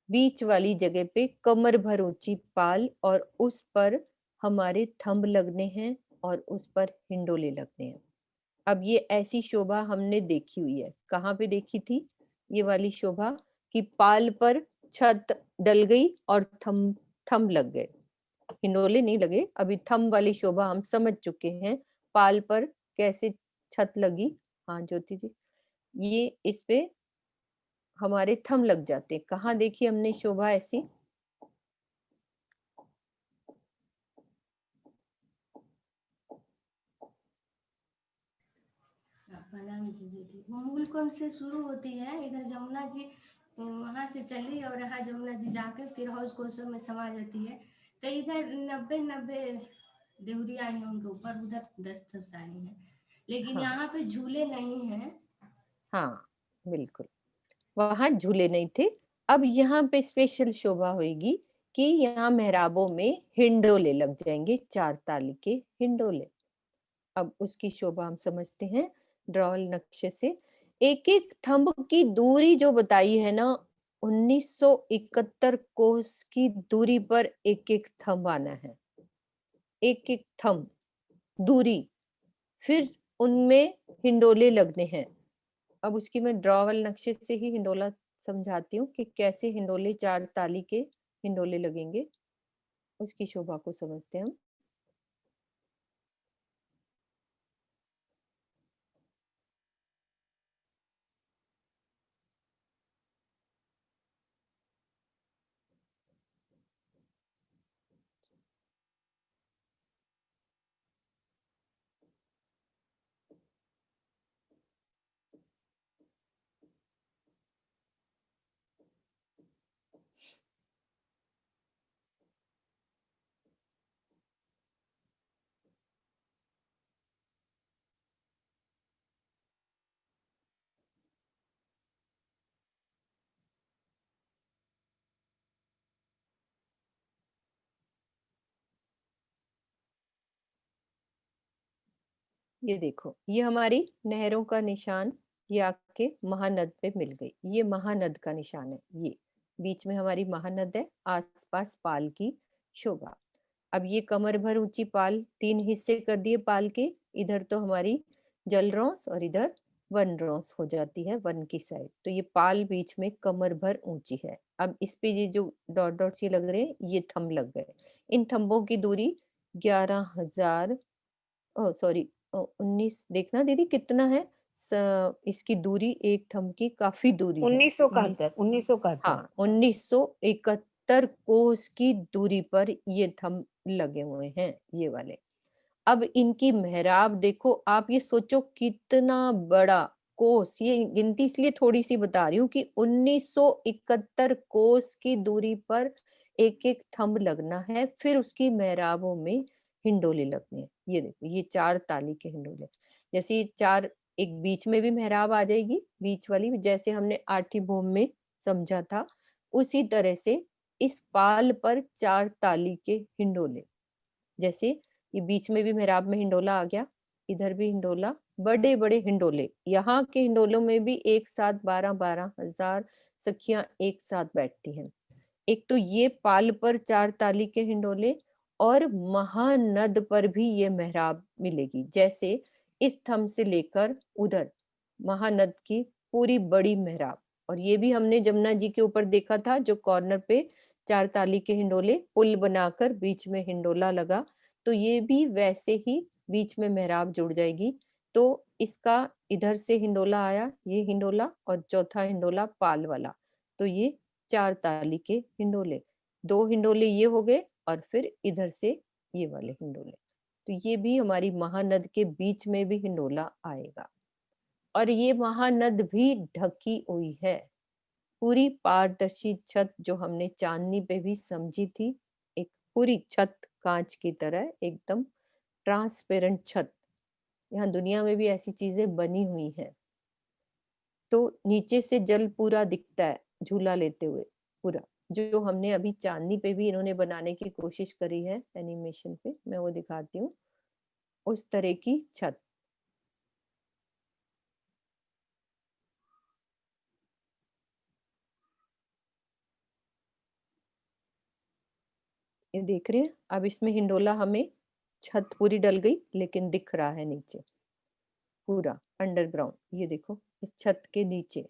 बीच वाली जगह पे कमर भर ऊंची पाल और उस पर हमारे थंब लगने हैं और उस पर हिंडोले लगने हैं। अब ये ऐसी शोभा हमने देखी हुई है, कहाँ पे देखी थी ये वाली शोभा, कि पाल पर छत डल गई और थंब थंब लग गए, हिंडोले नहीं लगे, अभी थंब वाली शोभा हम समझ चुके हैं, पाल पर कैसे छत लगी। हाँ ज्योति जी, ये इस पे हमारे थंब लग जाते हैं, कहाँ देखी हमने शोभा ऐसी, प्रणाम जी दीदी, मूलकुंड से शुरू होती है, इधर जमुना जी वहां से चली और यहाँ जमुना जी जाके फिर हौज कोसों में समा जाती है, तो इधर 90 देवरी आई हैं उनके ऊपर, उधर 10 आई हैं, लेकिन हाँ यहाँ पे झूले नहीं हैं। हाँ बिल्कुल, वहां झूले नहीं थे। अब यहाँ पे स्पेशल शोभा होगी कि यहाँ मेहराबों में हिंडोले लग जाएंगे, 4 ताली के हिंडोले। अब उसकी शोभा हम समझते हैं ड्रॉल नक्शे से। एक एक थंब की दूरी जो बताई है ना, 1971 कोस की दूरी पर एक एक थंब आना है, एक एक थंब दूरी, फिर उनमें हिंडोले लगने हैं। अब उसकी मैं ड्रॉवल नक्शे से ही हिंडोला समझाती हूँ कि कैसे हिंडोले, 4 ताली के हिंडोले लगेंगे, उसकी शोभा को समझते हैं हम। ये देखो, ये हमारी नहरों का निशान, ये आके महानद पे मिल गई। ये महानद का निशान है, ये बीच में हमारी महानद है, आसपास पाल की शोभा। अब ये कमर भर ऊंची पाल, 3 हिस्से कर दिए पाल के। इधर तो हमारी जल रॉस और इधर वन रॉस हो जाती है, वन की साइड। तो ये पाल बीच में कमर भर ऊंची है। अब इस पे ये जो डॉट डॉट ये लग रहे हैं, ये थंब लग गए। इन थंबों की दूरी 11,000, ओ सॉरी, 19, देखना दीदी कितना है, इसकी दूरी एक थंब की काफी दूरी है। 1971 हाँ, 1971 कोस की दूरी पर ये थंब लगे हुए हैं, ये वाले। अब इनकी मेहराब देखो, आप ये सोचो कितना बड़ा कोस, ये गिनती इसलिए थोड़ी सी बता रही हूँ कि 1971 कोस की दूरी पर एक एक थंब लगना है, फिर उसकी मेहराबों में हिंडोले लगने हैं। ये देखो, ये 4 ताली के हिंडोले, जैसे ये 4, एक बीच में भी मेहराब आ जाएगी, बीच वाली, जैसे हमने आठी भूम में समझा था, उसी तरह से इस पाल पर 4 ताली के हिंडोले। जैसे ये बीच में भी मेहराब में हिंडोला आ गया, इधर भी हिंडोला, बड़े बड़े हिंडोले। यहाँ के हिंडोलों में भी एक साथ 12,000 सखियां एक साथ बैठती हैं। एक तो ये पाल पर 4 ताली के हिंडोले, और महानद पर भी ये मेहराब मिलेगी। जैसे इस थंब से लेकर उधर महानद की पूरी बड़ी मेहराब। और ये भी हमने जमुना जी के ऊपर देखा था, जो कॉर्नर पे 4 ताली के हिंडोले, पुल बनाकर बीच में हिंडोला लगा, तो ये भी वैसे ही बीच में मेहराब जुड़ जाएगी। तो इसका इधर से हिंडोला आया, ये हिंडोला, और चौथा हिंडोला पाल वाला, तो ये 4 ताली के हिंडोले। 2 हिंडोले ये हो गए, और फिर इधर से ये वाले हिंडोले। तो ये भी हमारी महानद के बीच में भी हिंडोला आएगा। और ये महानद भी ढकी हुई है, पूरी पारदर्शी छत, जो हमने चांदनी पे भी समझी थी, एक पूरी छत कांच की तरह, एकदम ट्रांसपेरेंट छत। यहाँ दुनिया में भी ऐसी चीजें बनी हुई हैं। तो नीचे से जल पूरा दिखता है झूला लेते हुए, पूरा, जो हमने अभी चांदनी पे भी इन्होंने बनाने की कोशिश करी है एनिमेशन पे, मैं वो दिखाती हूँ, उस तरह की छत। ये देख रहे हैं, अब इसमें हिंडोला हमें, छत पूरी डल गई लेकिन दिख रहा है नीचे पूरा अंडरग्राउंड। ये देखो, इस छत के नीचे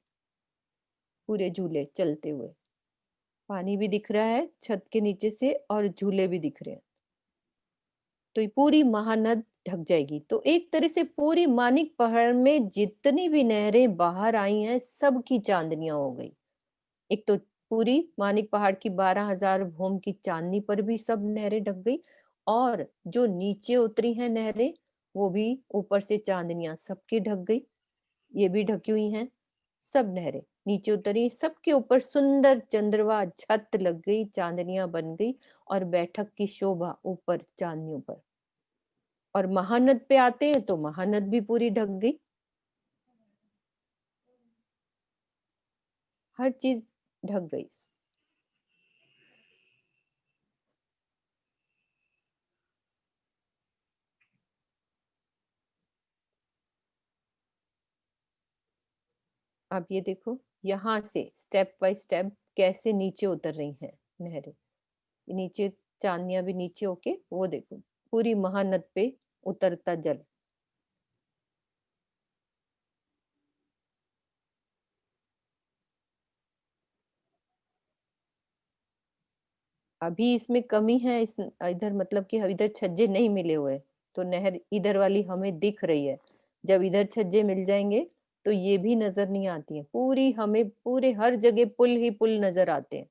पूरे झूले चलते हुए, पानी भी दिख रहा है छत के नीचे से, और झूले भी दिख रहे हैं। तो ये पूरी महानद ढक जाएगी। तो एक तरह से पूरी मानिक पहाड़ में जितनी भी नहरें बाहर आई हैं, सबकी चांदनियां हो गई। एक तो पूरी मानिक पहाड़ की 12,000 भूम की चांदनी पर भी सब नहरें ढक गई, और जो नीचे उतरी हैं नहरें, वो भी ऊपर से चांदनियां सबकी ढक गई, ये भी ढकी हुई हैं सब नहरें। नीचे उतरी, सबके ऊपर सुंदर चंद्रमा छत लग गई, चांदनियां बन गई और बैठक की शोभा ऊपर चांदनियों पर। और महानद पे आते हैं तो महानद भी पूरी ढक गई, हर चीज ढक गई। अब ये देखो यहाँ से स्टेप बाय स्टेप कैसे नीचे उतर रही हैं नहरें। नीचे चांदनियां भी नीचे होके, वो देखो पूरी महानद पे उतरता जल। अभी इसमें कमी है, इस इधर मतलब कि इधर छज्जे नहीं मिले हुए, तो नहर इधर वाली हमें दिख रही है। जब इधर छज्जे मिल जाएंगे तो ये भी नजर नहीं आती है, पूरी हमें पूरे हर जगह पुल ही पुल नजर आते हैं।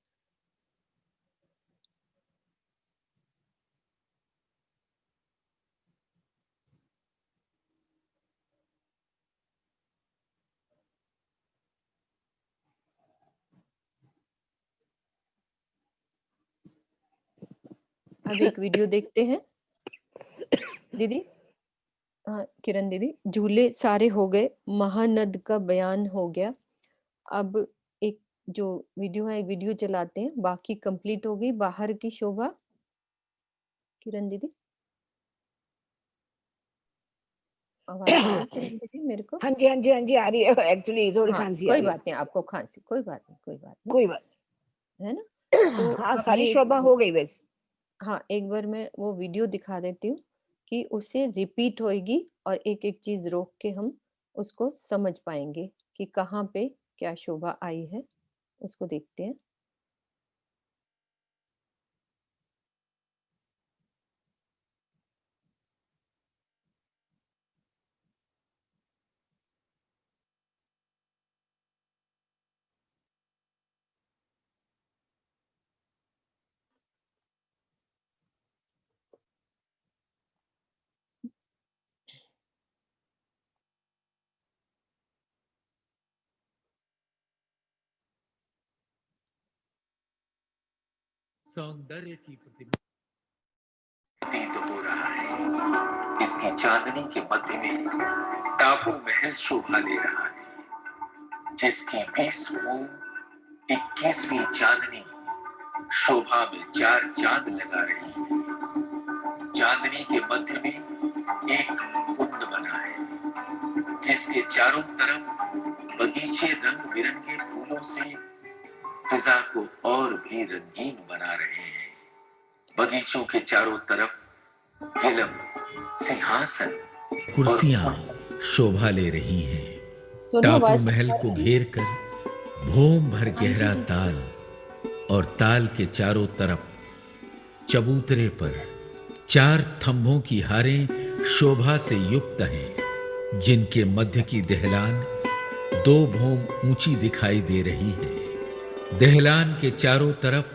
अब एक वीडियो देखते हैं दीदी। हाँ किरण दीदी, झूले सारे हो गए, महानद का बयान हो गया। अब एक जो वीडियो है, एक वीडियो चलाते हैं, बाकी कंप्लीट हो गई बाहर की शोभा। किरण दीदी आवाज आ रही है किरण दीदी मेरे को? हाँ जी हाँ जी हाँ जी आ रही है, एक्चुअली थोड़ी हाँ खांसी आ कोई रही है। बात नहीं, आपको खांसी, कोई बात नहीं, कोई बात नहीं, कोई बात है ना। तो हाँ अब सारी ये शोभा हो गई वैसे। हाँ एक बार मैं वो वीडियो दिखा देती हूँ कि उससे रिपीट होएगी और एक एक चीज रोक के हम उसको समझ पाएंगे कि कहाँ पे क्या शोभा आई है। उसको देखते हैं। सौंदर्य की प्रतिमा प्रतीत हो रहा है। इसकी चांदनी के मध्य में टापू महल शोभा ले रहा है, जिसकी 21वीं चांदनी शोभा में 4 चांद लगा रही है। चांदनी के मध्य में एक कुंड बना है, जिसके चारों तरफ बगीचे रंग बिरंगे फूलों से फिजा को और भी रंगीन बना रहे हैं। बगीचों के चारों तरफ गिलम, सिंहासन, कुर्सियां शोभा ले रही हैं। टापू महल को घेर कर भूम भर गहरा ताल और ताल के चारों तरफ चबूतरे पर 4 थंभों की हारें शोभा से युक्त हैं, जिनके मध्य की दहलान 2 भौम ऊंची दिखाई दे रही है। दहलान के चारों तरफ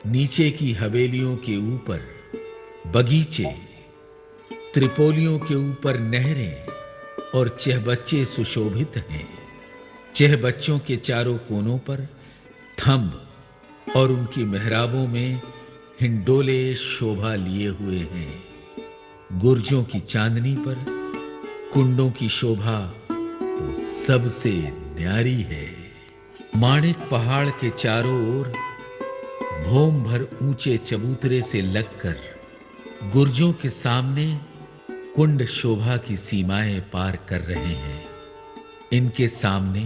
नीचे की हवेलियों के ऊपर बगीचे, त्रिपोलियों के ऊपर नहरें और चहबच्चे सुशोभित हैं। चहबच्चों के चारों कोनों पर थंब और उनकी मेहराबों में हिंडोले शोभा लिए हुए हैं। गुर्जों की चांदनी पर कुंडों की शोभा तो सबसे न्यारी है। माणिक पहाड़ के चारों ओर भौम भर ऊंचे चबूतरे से लगकर गुर्जों के सामने कुंड शोभा की सीमाएं पार कर रहे हैं। इनके सामने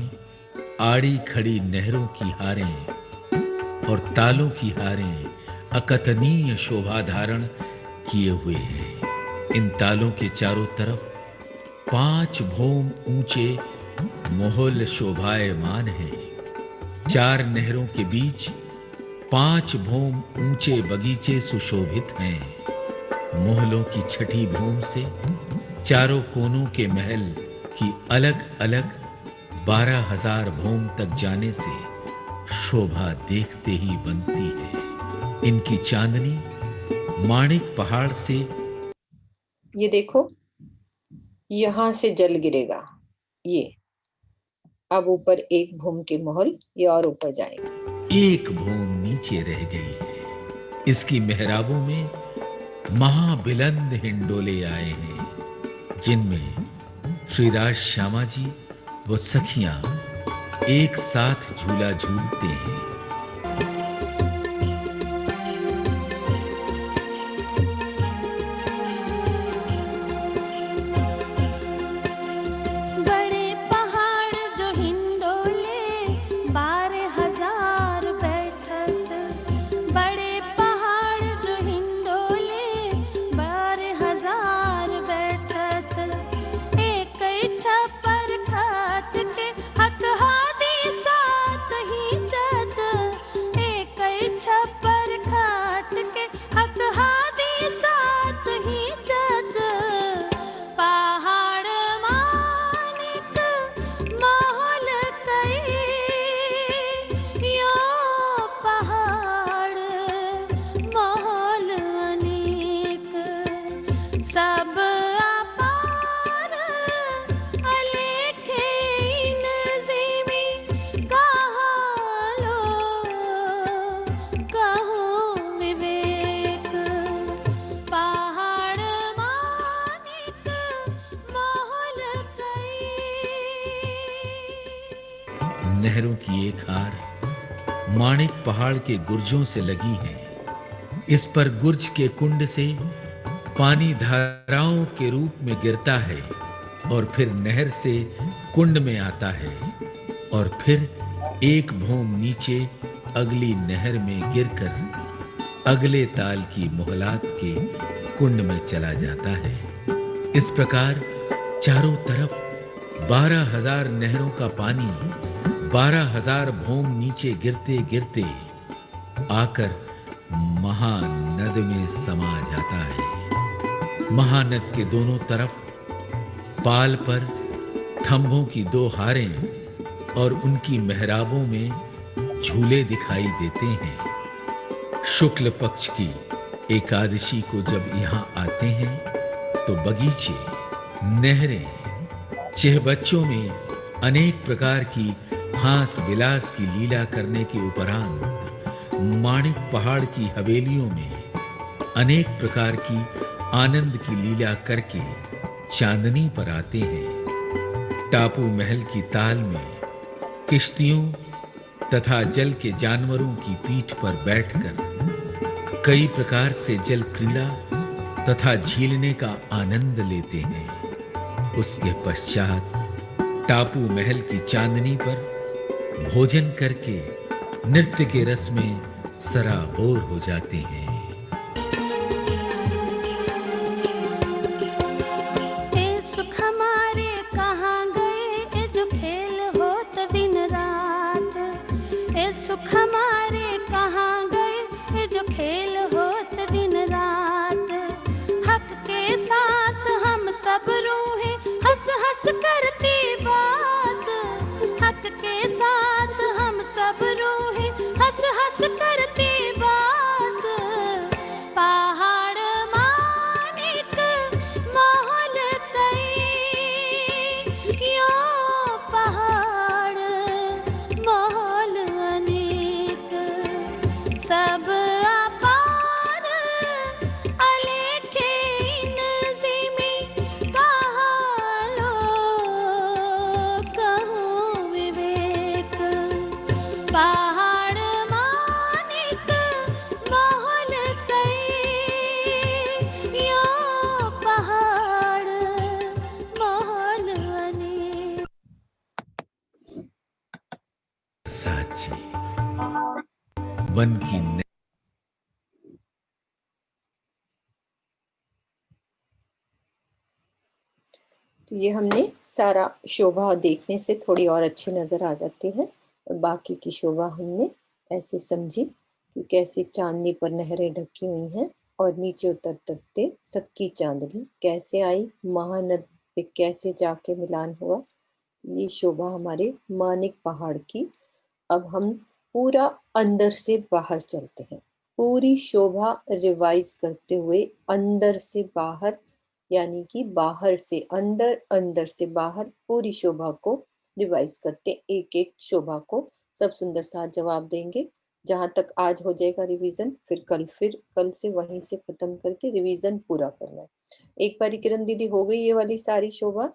आड़ी खड़ी नहरों की हारें और तालों की हारें अकथनीय शोभा धारण किए हुए हैं। इन तालों के चारों तरफ 5 भौम ऊंचे मोहल शोभायमान हैं। 4 नहरों के बीच 5 भौम ऊंचे बगीचे सुशोभित हैं। मोहलों की छठी भौम से चारों कोनों के महल की अलग अलग 12,000 भौम तक जाने से शोभा देखते ही बनती है। इनकी चांदनी माणिक पहाड़ से, ये देखो यहां से जल गिरेगा, ये अब ऊपर एक भूम के महल ये और ऊपर जाएंगे। एक भूम नीचे रह गई है। इसकी मेहराबों में महाबिलंद हिंडोले आए हैं, जिनमें श्री राज श्यामा जी व सखियां एक साथ झूला झूलते हैं। बड़े पहाड़ जो हिंडोले 12,000 बैठत, बड़े पहाड़ जो हिंडोले 12,000 बैठत, एक छप्पर खाट के हक हादी साथ ही जत, एक छप्पर खाट के हक हादी साथ ही जत, पहाड़ मानिक महल कई, यो पहाड़ महल अनेक, सब अपार अलेखे नज़ीमी, कहाँ लो कहो विवेक, पहाड़ मानिक महल कई। नहरों की एक हार माणिक पहाड़ के गुर्जों से लगी है। इस पर गुर्ज के कुंड से पानी धाराओं के रूप में गिरता है और फिर नहर से कुंड में आता है और फिर एक भूम नीचे अगली नहर में गिरकर अगले ताल की मोहलात के कुंड में चला जाता है। इस प्रकार चारों तरफ 12,000 नहरों का पानी 12,000 भूम नीचे गिरते गिरते आकर महानद में समा जाता है। महानद के दोनों तरफ पाल पर थंभों की 2 हारें और उनकी मेहराबों में झूले दिखाई देते हैं। शुक्ल पक्ष की एकादशी को जब यहाँ आते हैं तो बगीचे, नहरें, चहबच्चों में अनेक प्रकार की हास विलास की लीला करने के उपरांत माणिक पहाड़ की हवेलियों में अनेक प्रकार की आनंद की लीला करके चांदनी पर आते हैं। टापू महल की ताल में किश्तियों तथा जल के जानवरों की पीठ पर बैठकर कई प्रकार से जल क्रीड़ा तथा झीलने का आनंद लेते हैं। उसके पश्चात टापू महल की चांदनी पर भोजन करके नृत्य के रस में सराबोर हो जाते हैं। ए सुख हमारे कहाँ गए, ए जो खेल होत दिन रात, ए सुख हमारे कहाँ गए, ए जो खेल होत दिन रात, हक के साथ हम सब रूहे हंस हंस करती बात, हक के साथ हम सब रूहे हंस हंस करती बात, पहाड़ मानिक महल कई, यो पहाड़ महल अनेक, सब अपार अलेखे नज़ीमी, कहाँ लो कहो विवेक, पहाड़ मानिक महल कई, यो पहाड़ महल अनेक। साची वन की तो ये हमने सारा शोभा देखने से थोड़ी और अच्छी नजर आ जाती है। और बाकी की शोभा हमने ऐसे समझी कि कैसे चांदनी पर नहरें ढकी हुई हैं और नीचे उतरते सबकी चांदनी कैसे आई, महानद पे कैसे जाके मिलान हुआ। ये शोभा हमारे मानिक पहाड़ की। अब हम पूरा अंदर से बाहर चलते हैं, पूरी शोभा रिवाइज करते हुए अंदर से बाहर, यानी कि बाहर से अंदर, अंदर से बाहर पूरी शोभा को रिवाइज करते हैं एक एक शोभा को, सब सुंदर साथ जवाब देंगे। जहां तक आज हो जाएगा रिवीजन, फिर कल से वहीं से खत्म करके रिवीजन पूरा करना है। एक बारी किरण दीदी हो गई ये वाली सारी शोभा,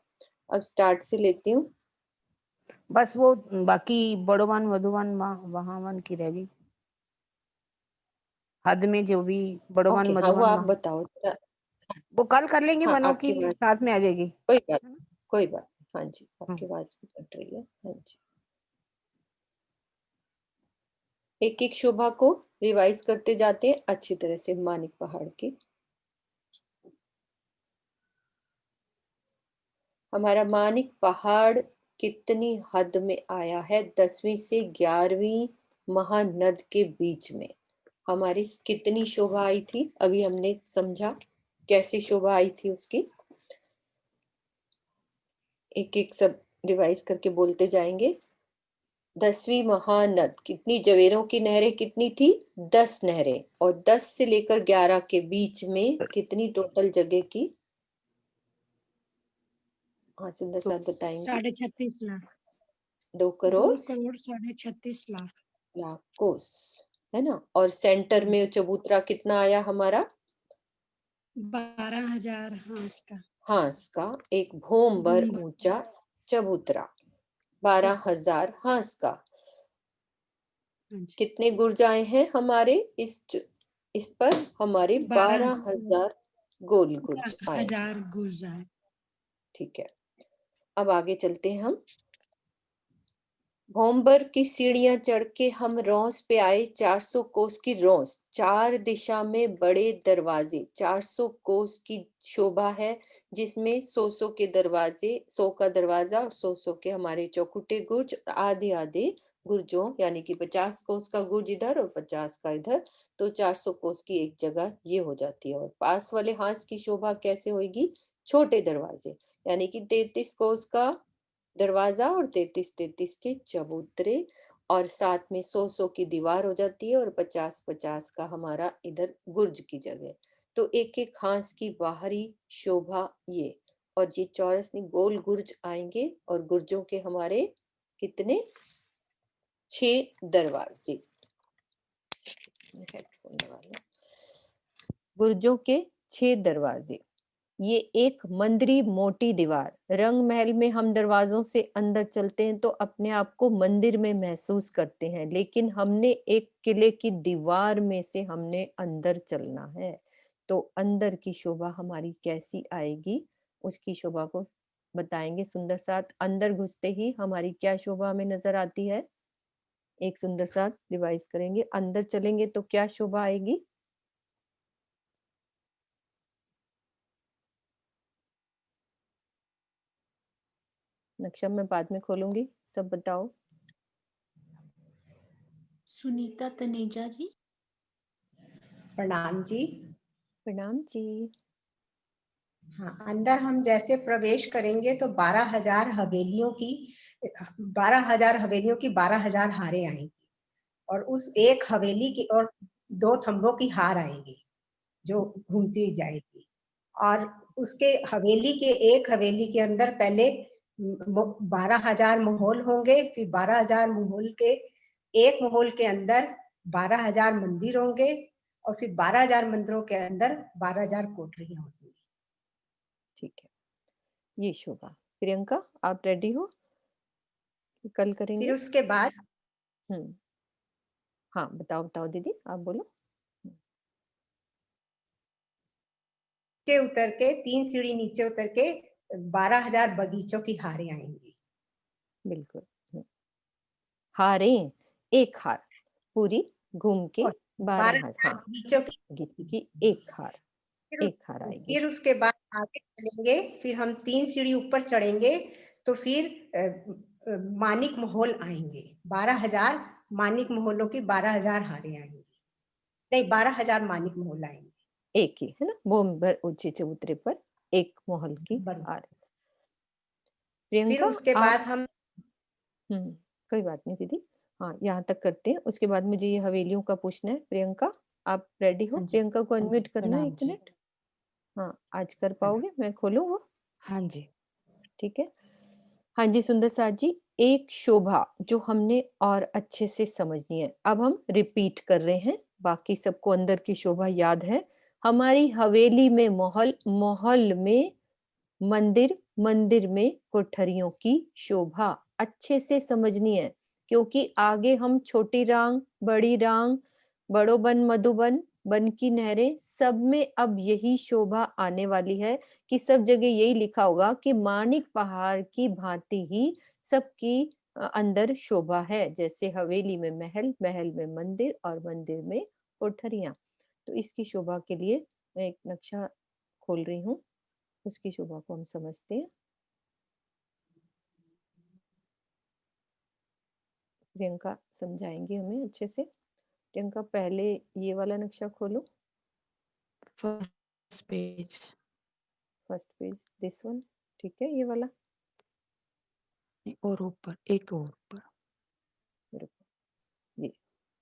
अब स्टार्ट से लेती हूँ। बस वो बाकी बड़ोवन वधुवन वहावन की रह गई, हद में जो भी बड़ोवन ओके, हाँ वो मधुवन आप वहाँ बताओ जरा। वो कल कर लेंगे, हाँ मनो आपकी की आवाज, साथ में आ जाएगी। कोई बात, है ना? कोई बात, हाँ जी आपकी हम्म। आवाज भी कट रही है। हाँ जी, एक एक शोभा को रिवाइज करते जाते हैं अच्छी तरह से। मानिक पहाड़ की, हमारा मानिक पहाड़ कितनी हद में आया है? 10वीं से 11वीं महानद के बीच में हमारी कितनी शोभा आई थी? अभी हमने समझा कैसी शोभा आई थी उसकी। एक एक सब रिवाइज करके बोलते जाएंगे। 10वीं महानद, कितनी जवेरों की नहरें कितनी थी? 10 नहरें, और 10 से लेकर 11 के बीच में कितनी टोटल जगह की? हाँ सुंदर तो साथ बताएंगे। 36.5 लाख। 2 करोड़ 2 करोड़ 36 लाख। लाख कोस, है ना। और सेंटर हाँ में जी। चबूतरा कितना आया हमारा? 12,000 हांस का। हांस का, एक भोम भर गुम्बद। ऊंचा चबूतरा, 12,000 हांस का। हाँ जी। कितने गुर्ज आए हैं हमारे इस पर? हमारे 12,000 गोल गुर्ज आए। 12,000 गुर्ज आए। ठीक है, अब आगे चलते हैं हम। भोम्बर की सीढ़ियां चढ़ के हम रौस पे आए, 400 कोस की रौस, 4 दिशा में बड़े दरवाजे, 400 कोस की शोभा है जिसमें 100 के दरवाजे, 100 का दरवाजा और 100 के हमारे चौखुटे गुर्ज, आधे आधे गुर्जों, यानी कि 50 कोस का गुर्ज इधर और 50 का इधर, तो 400 कोस की एक जगह ये हो जाती है। और पास वाले हांस की शोभा कैसे होगी? छोटे दरवाजे, यानी कि 33 कोस का दरवाजा और 33 के चबूतरे, और साथ में 100 की दीवार हो जाती है, और 50 का हमारा इधर गुर्ज की जगह। तो एक एक हांस की बाहरी शोभा ये, और ये चौरस में गोल गुर्ज आएंगे, और गुर्जों के हमारे कितने? 6 दरवाजे। हेडफोन लगा लो। गुर्जों के 6 दरवाजे, ये एक मंदिरी मोटी दीवार। रंग महल में हम दरवाजों से अंदर चलते हैं तो अपने आप को मंदिर में महसूस करते हैं, लेकिन हमने एक किले की दीवार में से हमने अंदर चलना है। तो अंदर की शोभा हमारी कैसी आएगी, उसकी शोभा को बताएंगे सुंदर साथ। अंदर घुसते ही हमारी क्या शोभा हमें नजर आती है? एक सुंदर साथ रिवाइज करेंगे। अंदर चलेंगे तो क्या शोभा आएगी? नक्शा मैं बाद में खोलूंगी, सब बताओ। सुनीता तनेजा जी। प्रणाम जी। प्रणाम जी। हाँ, अंदर हम जैसे प्रवेश करेंगे तो 12,000 हवेलियों की 12,000 हारें आएंगी, और उस एक हवेली की और 2 थंबों की हार आएंगी जो घूमती हुई जाएगी। और उसके एक हवेली के अंदर पहले 12,000 महल होंगे, फिर 12,000 महल के एक महल के अंदर 12,000 मंदिर होंगे, और फिर 12,000 मंदिरों के अंदर 12,000 कोठरियां होंगी। ठीक है, ये शोभा। प्रियंका आप रेडी हो? कल करेंगे। फिर उसके बाद हाँ बताओ बताओ दीदी, आप बोलो। नीचे उतर के 3 सीढ़ी नीचे उतर के 12,000 बगीचों की हारें आएंगी। बिल्कुल। हारें, एक हार पूरी घूम के 12,000, हाँ, बगीचों की एक हार, एक हार आएगी। फिर उसके बाद आगे चलेंगे, फिर हम 3 सीढ़ी ऊपर चढ़ेंगे तो फिर मानिक महल आएंगे। 12,000 मानिक महलों की 12,000 हारें आएंगी, नहीं 12,000 मानिक महल आएंगे। एक ही है ना, बोम्बर ऊंचे चबूतरे पर एक महल की हार। फिर प्रियंका उसके आप बाद हम कोई बात नहीं दीदी, हाँ यहाँ तक करते हैं। उसके बाद मुझे ये हवेलियों का पूछना है। प्रियंका आप रेडी हो? प्रियंका को अनम्यूट करना है 1 मिनट। हाँ आज कर पाओगे? मैं खोलूँ वो? हाँ जी। ठीक है। हाँ जी सुंदर साथ जी, एक शोभा जो हमने और अच्छे से समझनी है। अब हम रिपीट कर रहे हैं, बाकी सबको अंदर की शोभा याद है। हमारी हवेली में महल, महल में मंदिर, मंदिर में कोठरियों की शोभा अच्छे से समझनी है, क्योंकि आगे हम छोटी रांग, बड़ी रांग, बड़ो बन, मधुबन, बन की नहरें, सब में अब यही शोभा आने वाली है कि सब जगह यही लिखा होगा कि माणिक पहाड़ की भांति ही सबकी अंदर शोभा है। जैसे हवेली में महल, महल में मंदिर और मंदिर में कोठरियां। तो इसकी शोभा के लिए मैं एक नक्शा खोल रही हूँ, उसकी शोभा को हम समझते हैं। प्रियंका समझाएंगी हमें अच्छे से। प्रियंका पहले ये वाला नक्शा खोलो, first page. First page, this one, ठीक है, ये वाला। और ऊपर, एक और ऊपर, ये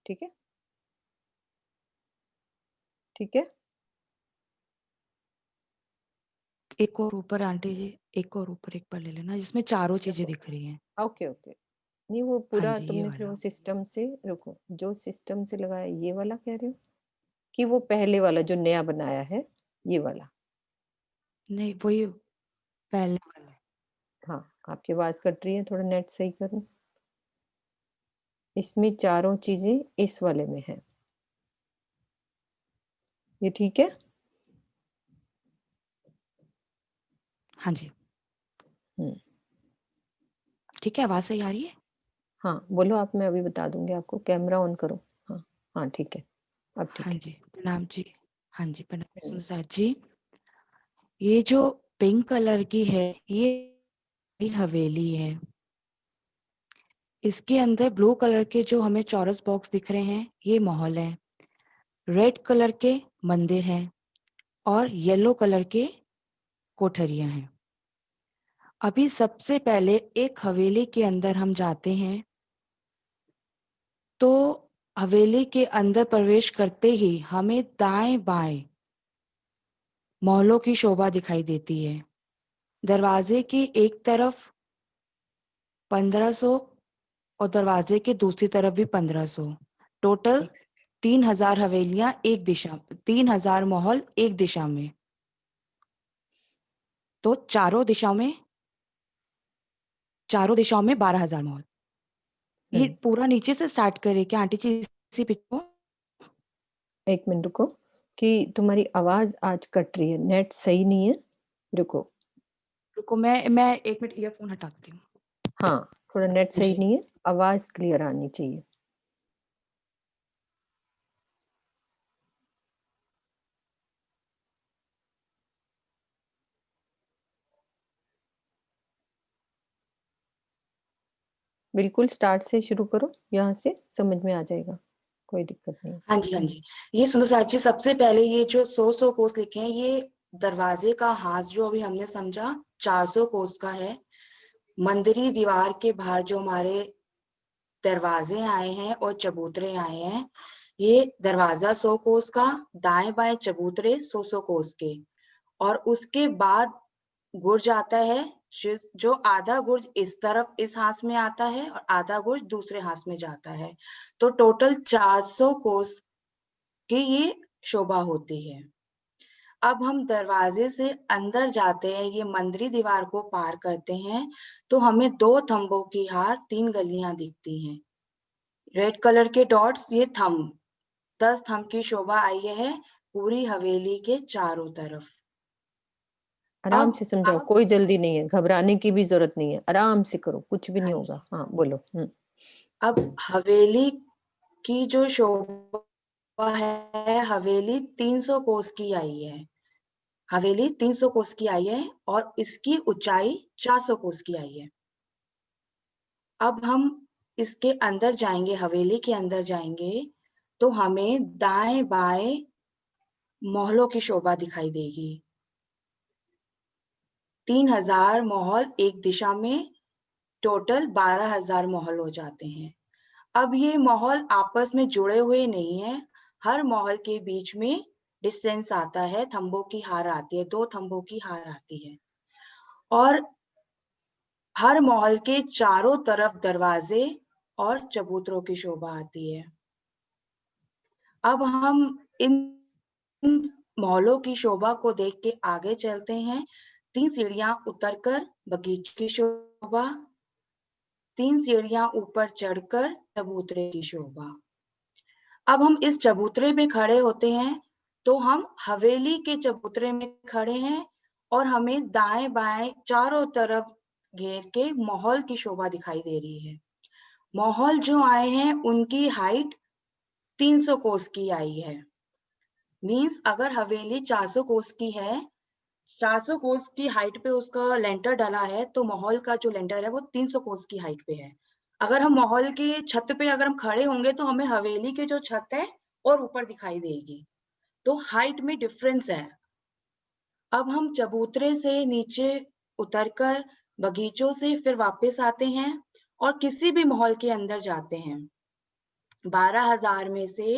ठीक है, ठीक है। एक और ऊपर आंटी जी, एक और ऊपर एक बार ले लेना, जिसमें चारों चीजें दिख रही हैं। ओके ओके, नहीं वो हाँ पूरा जी, ये तुमने फिर वाला। वो सिस्टम से, रुको, जो सिस्टम से लगाया ये वाला कह रहे हो कि वो पहले वाला जो नया बनाया है ये वाला? नहीं, वही पहले वाला। हाँ, आपकी आवाज कट रही है, थोड़ा नेट सही करो। इसमें चारों चीजें इस वाले में है, ये ठीक है? हाँ जी, हम्म, ठीक है, आवाज सही आ रही है? हाँ बोलो आप, मैं अभी बता दूंगी आपको। कैमरा ऑन करो। हाँ हाँ ठीक है, अब ठीक हाँ है। जी, प्रणाम जी। हाँ जी, प्रणाम हम्म, सुनसाद जी। ये जो पिंक कलर की है, ये हवेली है। इसके अंदर ब्लू कलर के जो हमें चौरस बॉक्स दिख रहे हैं, ये महल है। रेड कलर के मंदिर हैं और येलो कलर के कोठरियां हैं। अभी सबसे पहले एक हवेली के अंदर हम जाते हैं, तो हवेली के अंदर प्रवेश करते ही हमें दाएं बाएं महलों की शोभा दिखाई देती है। दरवाजे की एक तरफ 1500 और दरवाजे के दूसरी तरफ भी 1500। टोटल 3000 हवेलियां एक दिशा, 3000 महल एक दिशा में। तो चारों दिशाओं में 12,000 महल। ये पूरा नीचे से स्टार्ट करे क्या आंटी जी? इसी पिछो एक मिनट रुको, कि तुम्हारी आवाज आज कट रही है, नेट सही नहीं है, रुको। रुको, मैं 1 मिनट ईयरफोन हटाती हूँ। हाँ, थोड़ा नेट सही जी। नहीं है, आवाज क्लियर आनी चाहिए। बिल्कुल स्टार्ट से शुरू करो, यहाँ से समझ में आ जाएगा, कोई दिक्कत नहीं। हाँ जी, हाँ जी। ये सुंदर जी, सबसे पहले ये जो 100 कोस लिखे हैं, ये दरवाजे का हाथ जो अभी हमने समझा 400 कोस का है। मंदिरी दीवार के बाहर जो हमारे दरवाजे आए हैं और चबूतरे आए हैं, ये दरवाजा 100 कोस का, दाएं बाएं चबूतरे 100 कोस के, और उसके बाद गुर्ज आता है, जो आधा गुर्ज इस तरफ इस हाथ में आता है और आधा गुर्ज दूसरे हाथ में जाता है। तो टोटल 400 कोस की ये शोभा होती है। अब हम दरवाजे से अंदर जाते हैं, ये मंदिरी दीवार को पार करते हैं, तो हमें 2 थंबों की हार 3 गलियां दिखती हैं। रेड कलर के डॉट्स, ये थंब, 10 थंब की शोभा आई है पूरी हवेली के चारों तरफ। आराम से समझाओ, कोई जल्दी नहीं है, घबराने की भी जरूरत नहीं है, आराम से करो, कुछ भी नहीं होगा। हाँ बोलो। अब हवेली की जो शोभा है, हवेली 300 कोस की आई है। हवेली 300 कोस की आई है और इसकी ऊंचाई 400 कोस की आई है। अब हम इसके अंदर जाएंगे, हवेली के अंदर जाएंगे, तो हमें दाएं बाएं महलों की शोभा दिखाई देगी। 3000 महल एक दिशा में, टोटल 12,000 महल हो जाते हैं। अब ये महल आपस में जुड़े हुए नहीं है, हर महल के बीच में डिस्टेंस आता है, थंबों की हार आती है, 2 थंबों की हार आती है। और हर महल के चारों तरफ दरवाजे और चबूतरों की शोभा आती है। अब हम इन महलों की शोभा को देख के आगे चलते हैं। 3 सीढ़ियां उतरकर बगीचे की शोभा, 3 सीढ़ियां ऊपर चढ़कर चबूतरे की शोभा। अब हम इस चबूतरे में खड़े होते हैं तो हम हवेली के चबूतरे में खड़े हैं और हमें दाएं बाएं चारों तरफ घेर के महल की शोभा दिखाई दे रही है। महल जो आए हैं उनकी हाइट 300 कोस की आई है। मींस अगर हवेली 400 कोस की है, 400 कोस की हाइट पे उसका लेंटर डला है, तो महल का जो लेंटर है वो 300 कोस की हाइट पे है। अगर हम महल के छत पे अगर हम खड़े होंगे तो हमें हवेली के जो छत है और ऊपर दिखाई देगी, तो हाइट में डिफरेंस है। अब हम चबूतरे से नीचे उतरकर बगीचों से फिर वापस आते हैं और किसी भी महल के अंदर जाते हैं। 12,000 में से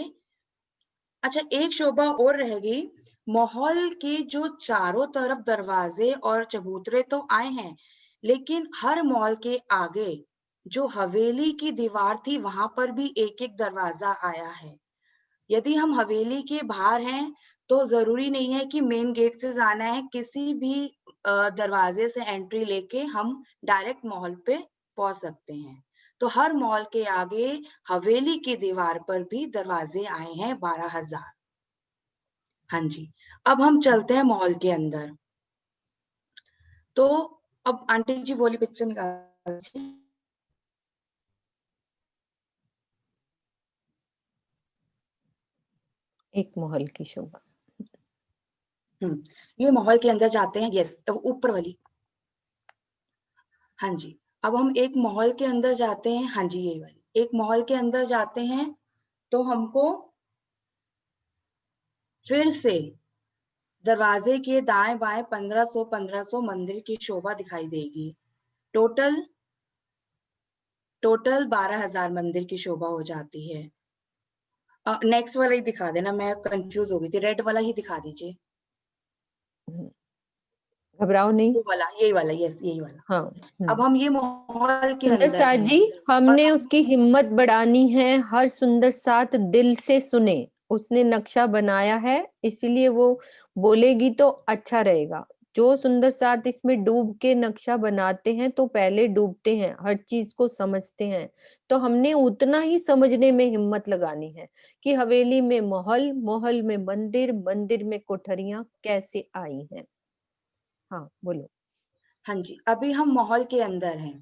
अच्छा एक शोभा और रहेगी। महल के जो चारों तरफ दरवाजे और चबूतरे तो आए हैं, लेकिन हर महल के आगे जो हवेली की दीवार थी वहां पर भी एक एक दरवाजा आया है। यदि हम हवेली के बाहर हैं तो जरूरी नहीं है कि मेन गेट से जाना है, किसी भी दरवाजे से एंट्री लेके हम डायरेक्ट महल पे पहुंच सकते हैं। तो हर महल के आगे हवेली की दीवार पर भी दरवाजे आए हैं 12,000। हाँ जी, अब हम चलते हैं महल के अंदर। तो अब आंटी जी बोली पिक्चर निकाल दीजिए। एक महल की शोभा। ये महल के अंदर जाते हैं। यस, ऊपर वाली। हाँ जी, अब हम एक महल के अंदर जाते हैं। हाँ जी, यही वाली। एक महल के अंदर जाते हैं तो हमको फिर से दरवाजे के दाएं बाएं 1500 मंदिर की शोभा दिखाई देगी। टोटल 12,000 मंदिर की शोभा हो जाती है। नेक्स्ट वाला ही दिखा देना, मैं कंफ्यूज हो गई थी। रेड वाला ही दिखा दीजिए। घबराओ नहीं। वो वाला, यही वाला। यस, यही वाला। हाँ। अब हम ये महल के सुंदर अंदर साथ हैं। जी, हमने उसकी हिम्मत बढ़ानी है। हर सुंदर साथ दिल से सुने। उसने नक्शा बनाया है, इसीलिए वो बोलेगी तो अच्छा रहेगा। जो सुंदर साथ इसमें डूब के नक्शा बनाते हैं तो पहले डूबते हैं, हर चीज को समझते हैं। तो हमने उतना ही समझने में हिम्मत लगानी है कि हवेली में महल, महल में मंदिर, मंदिर में कोठरियां कैसे आई हैं। हाँ बोलो। हाँ जी, अभी हम महल के अंदर हैं।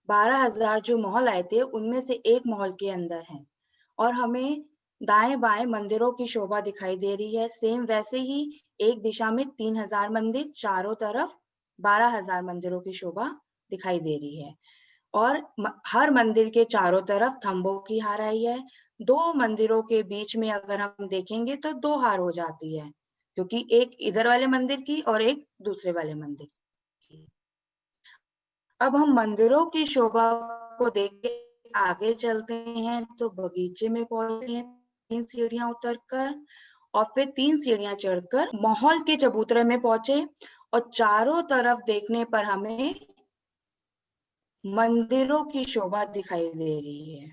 12,000 जो महल आए थे उनमें से एक महल के अंदर हैं और हमें दाएं बाएं मंदिरों की शोभा दिखाई दे रही है। सेम वैसे ही एक दिशा में 3,000 मंदिर, चारों तरफ 12,000 मंदिरों की शोभा दिखाई दे रही है। और हर मंदिर के चारों तरफ थंबों की हार आई है। 2 मंदिरों के बीच में अगर हम देखेंगे तो 2 हार हो जाती है, क्योंकि एक इधर वाले मंदिर की और एक दूसरे वाले मंदिर की। अब हम मंदिरों की शोभा को देख के आगे चलते हैं तो बगीचे में पहुंचते हैं 3 सीढ़ियां उतरकर, और फिर 3 सीढ़ियां चढ़कर महल के चबूतरे में पहुंचे और चारों तरफ देखने पर हमें मंदिरों की शोभा दिखाई दे रही है।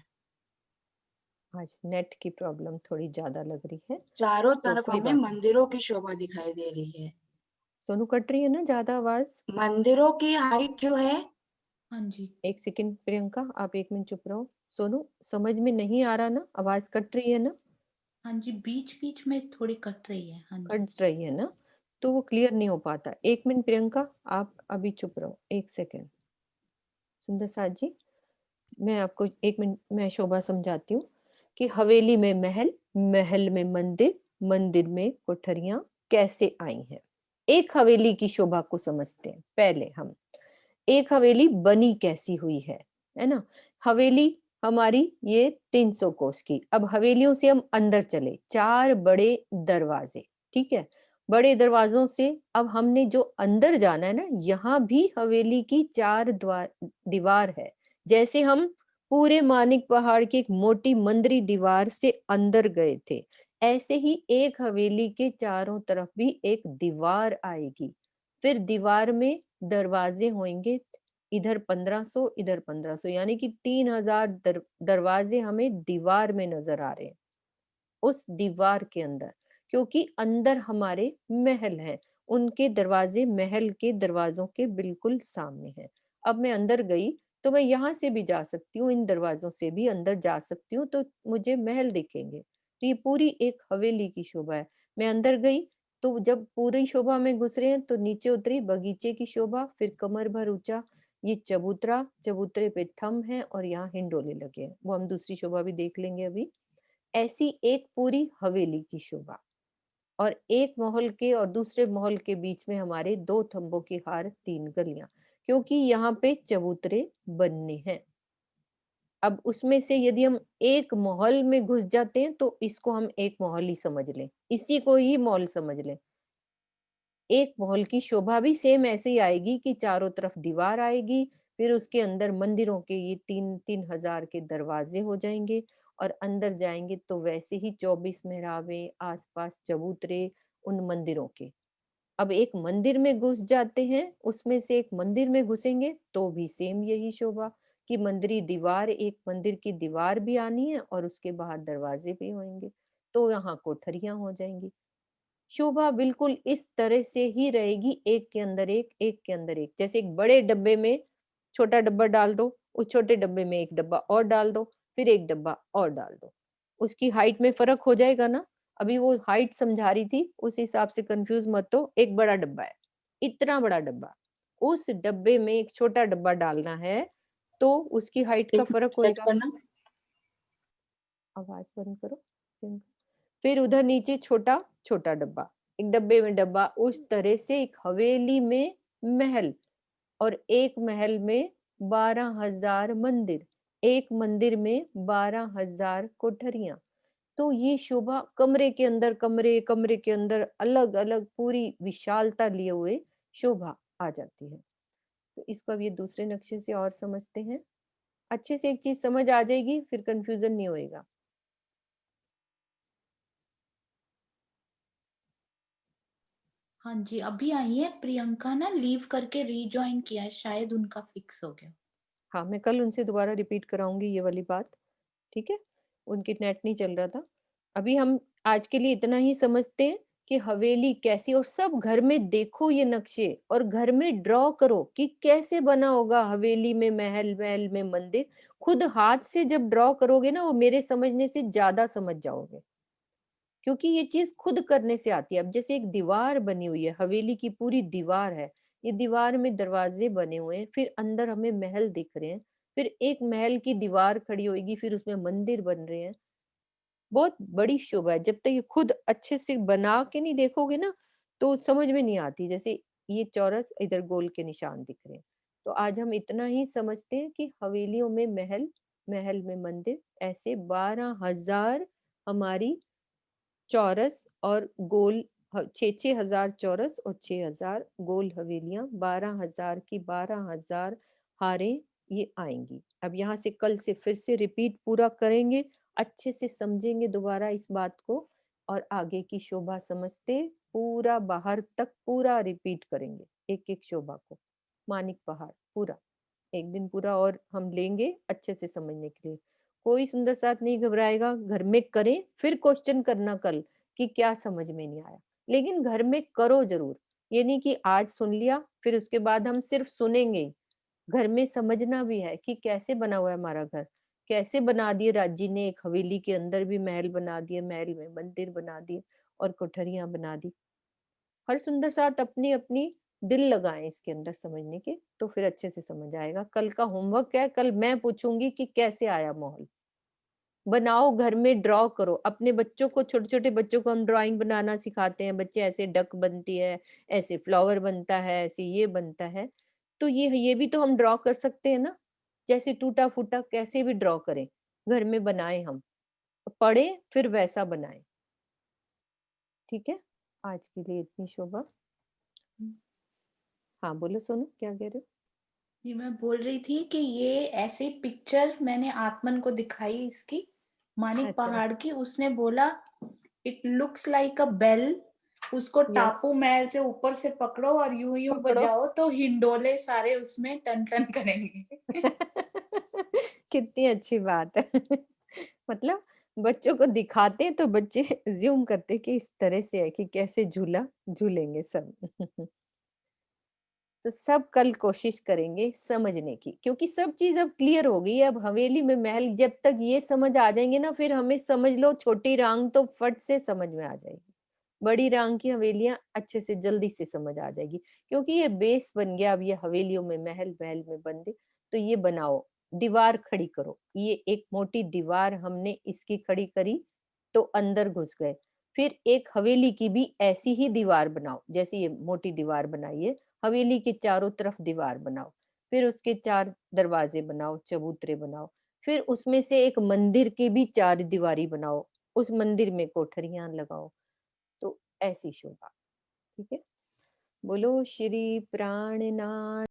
आज नेट की प्रॉब्लम थोड़ी ज्यादा लग रही है, चारों तो तरफ कोई हमें बात नहीं। मंदिरों की शोभा दिखाई दे रही है। सोनू कट रही है ना ज्यादा आवाज? मंदिरों की हाइट जो है, हाँ जी, एक सेकंड प्रियंका, आप 1 मिनट चुप रहो। सोनू, समझ में नहीं आ रहा ना? आवाज कट रही है ना? हाँ जी, बीच बीच में थोड़ी कट रही है। हाँ जी, कट रही है ना, तो वो क्लियर नहीं हो पाता। 1 मिनट प्रियंका, आप अभी चुप रहो 1 सेकंड। सुंदर साथ जी, मैं आपको 1 मिनट में शोभा समझाती हूँ कि हवेली में महल, महल में मंदिर, मंदिर में कोठरियां कैसे आई हैं। एक हवेली की शोभा को समझते हैं पहले हम। एक हवेली बनी कैसी हुई है ना? हवेली हमारी ये 300 कोस की। अब हवेलियों से हम अंदर चले, 4 बड़े दरवाजे, ठीक है। बड़े दरवाजों से अब हमने जो अंदर जाना है ना, यहाँ भी हवेली की 4 दीवार है। जैसे हम पूरे मानिक पहाड़ की एक मोटी मंदिरी दीवार से अंदर गए थे, ऐसे ही एक हवेली के चारों तरफ भी एक दीवार आएगी। फिर दीवार में दरवाजे होंगे इधर 1500, इधर 1500, यानी कि 3000 दरवाजे हमें दीवार में नजर आ रहे हैं, उस दीवार के अंदर, क्योंकि अंदर हमारे महल है, उनके दरवाजे महल के दरवाजों के बिल्कुल सामने हैं। अब मैं अंदर गई तो मैं यहाँ से भी जा सकती हूँ, इन दरवाजों से भी अंदर जा सकती हूँ, तो मुझे महल दिखेंगे। तो ये पूरी एक हवेली की शोभा है। मैं अंदर गई तो जब पूरी शोभा में घुस रहे हैं तो नीचे उतरी बगीचे की शोभा, फिर कमर भर ऊंचा ये चबूतरा, चबूतरे पे थंब है और यहाँ हिंडोले लगे हैं, वो हम दूसरी शोभा भी देख लेंगे अभी। ऐसी एक पूरी हवेली की शोभा, और एक महल के और दूसरे महल के बीच में हमारे 2 थंबों की हार 3 गलियां, क्योंकि यहाँ पे चबूतरे बनने हैं। अब उसमें से यदि हम एक महल में घुस जाते हैं तो इसको हम एक महल ही समझ लें, इसी को ही महल समझ लें। एक महल की शोभा भी सेम ऐसे ही आएगी कि चारों तरफ दीवार आएगी, फिर उसके अंदर मंदिरों के ये 3-3 हजार के दरवाजे हो जाएंगे, और अंदर जाएंगे तो वैसे ही 24 मेहराबे, आसपास चबूतरे उन मंदिरों के। अब एक मंदिर में घुस जाते हैं, उसमें से एक मंदिर में घुसेंगे तो भी सेम यही शोभा कि मंदिरी दीवार, एक मंदिर की दीवार भी आनी है और उसके बाहर दरवाजे भी होंगे, तो यहाँ कोठरियां हो जाएंगी। शोभा बिल्कुल इस तरह से ही रहेगी, एक के अंदर एक, एक के अंदर एक। जैसे एक बड़े डब्बे में छोटा डब्बा डाल दो, उस छोटे डब्बे में एक डब्बा और डाल दो, फिर एक डब्बा और डाल दो, उसकी हाइट में फर्क हो जाएगा ना। अभी वो हाइट समझा रही थी, उस हिसाब से कंफ्यूज मत हो। एक बड़ा डब्बा है, इतना बड़ा डब्बा, उस डब्बे में एक छोटा डब्बा डालना है तो उसकी हाइट का एक मिनट फर्क सेट होएगा। करना। आवाज बंद करो। फिर उधर नीचे छोटा छोटा डब्बा, एक डब्बे में डब्बा, उस तरह से एक हवेली में महल, और एक महल में 12,000 मंदिर, एक मंदिर में 12,000 कोठरियां। तो ये शोभा कमरे के अंदर कमरे, कमरे के अंदर अलग अलग पूरी विशालता लिए हुए शोभा आ जाती है। तो इसको अब ये दूसरे नक्शे से और समझते हैं, अच्छे से एक चीज समझ आ जाएगी, फिर कंफ्यूजन नहीं होएगा। हाँ जी, अभी आई है प्रियंका ना, लीव करके रीजॉइन किया है, शायद उनका फिक्स हो गया। हाँ, मैं कल उनसे दोबारा रिपीट कराऊंगी ये वाली बात, ठीक है। उनकी नेट नहीं चल रहा था। अभी हम आज के लिए इतना ही समझते हैं कि हवेली कैसी, और सब घर में देखो ये नक्शे और घर में ड्रॉ करो कि कैसे बना होगा हवेली में महल, महल में मंदिर। खुद हाथ से जब ड्रॉ करोगे ना, वो मेरे समझने से ज्यादा समझ जाओगे, क्योंकि ये चीज खुद करने से आती है। अब जैसे एक दीवार बनी हुई है, हवेली की पूरी दीवार है, ये दीवार में दरवाजे बने हुए हैं, फिर अंदर हमें महल दिख रहे हैं, फिर एक महल की दीवार खड़ी होगी, फिर उसमें मंदिर बन रहे हैं। बहुत बड़ी शोभा है, जब तक ये खुद अच्छे से बना के नहीं देखोगे ना तो समझ में नहीं आती। जैसे ये चौरस, इधर गोल के निशान दिख रहे हैं। तो आज हम इतना ही समझते हैं कि हवेलियों में महल, महल में मंदिर, ऐसे 12,000 हमारी चौरस और गोल, 6,6 हजार चौरस और 6,000 गोल हवेलियां, 12,000 की 12,000 हारें ये आएंगी। अब यहाँ से कल से फिर से रिपीट पूरा करेंगे, अच्छे से समझेंगे दोबारा इस बात को, और आगे की शोभा समझते पूरा बाहर तक पूरा रिपीट करेंगे एक एक शोभा को। मानिक पहाड़ पूरा एक दिन पूरा और हम लेंगे अच्छे से समझने के लिए। कोई सुंदर साथ नहीं घबराएगा, घर में करें, फिर क्वेश्चन करना कल कि क्या समझ में नहीं आया, लेकिन घर में करो जरूर। ये नहीं कि आज सुन लिया फिर उसके बाद हम सिर्फ सुनेंगे ही, घर में समझना भी है कि कैसे बना हुआ है हमारा घर, कैसे बना दिए राज्य ने, एक हवेली के अंदर भी महल बना दिए, महल में मंदिर बना दिए और कोठरियां बना दी। हर सुंदर साथ अपनी अपनी दिल लगाएं इसके अंदर समझने के, तो फिर अच्छे से समझ आएगा। कल का होमवर्क क्या है, कल मैं पूछूंगी कि कैसे आया माहौल। बनाओ, घर में ड्रॉ करो, अपने बच्चों को, छोटे छोटे बच्चों को हम ड्राइंग बनाना सिखाते हैं, बच्चे ऐसे डक बनती है, ऐसे फ्लावर बनता है, ऐसे ये बनता है, तो ये भी तो हम ड्रॉ कर सकते हैं ना। जैसे टूटा फूटा कैसे भी ड्रॉ करें, घर में बनाए, हम पढ़े फिर वैसा बनाए। ठीक है, आज के लिए इतनी शोभा। हाँ बोलो सोनू, क्या कह रहे हो? जी, मैं बोल रही थी कि ये ऐसे पिक्चर मैंने आत्मन को दिखाई इसकी, मानिक अच्छा, पहाड़ की, उसने बोला it looks like a bell उसको यस टापू महल से ऊपर से पकड़ो और यूं यूं पकड़ो बजाओ तो हिंडोले सारे उसमें टन टन करेंगे। कितनी अच्छी बात है। मतलब बच्चों को दिखाते हैं तो बच्चे ज्यूम करते कि इस तरह से है कि कैसे झूला झूलेंगे सब। तो सब कल कोशिश करेंगे समझने की, क्योंकि सब चीज अब क्लियर हो गई है। अब हवेली में महल जब तक ये समझ आ जाएंगे ना, फिर हमें समझ लो छोटी रांग तो फट से समझ में आ जाएगी। बड़ी रांग की हवेलियां अच्छे से जल्दी से समझ आ जाएगी, क्योंकि ये बेस बन गया। अब ये हवेलियों में महल महल में बंदे, तो ये बनाओ, दीवार खड़ी करो। ये एक मोटी दीवार हमने इसकी खड़ी करी तो अंदर घुस गए। फिर एक हवेली की भी ऐसी ही दीवार बनाओ, जैसे ये मोटी दीवार बनाई है। हवेली के चारों तरफ दीवार बनाओ, फिर उसके 4 दरवाजे बनाओ, चबूतरे बनाओ, फिर उसमें से एक मंदिर की भी 4 दीवारी बनाओ, उस मंदिर में कोठरियां लगाओ। तो ऐसी शोभा। ठीक है। बोलो श्री प्राणनाथ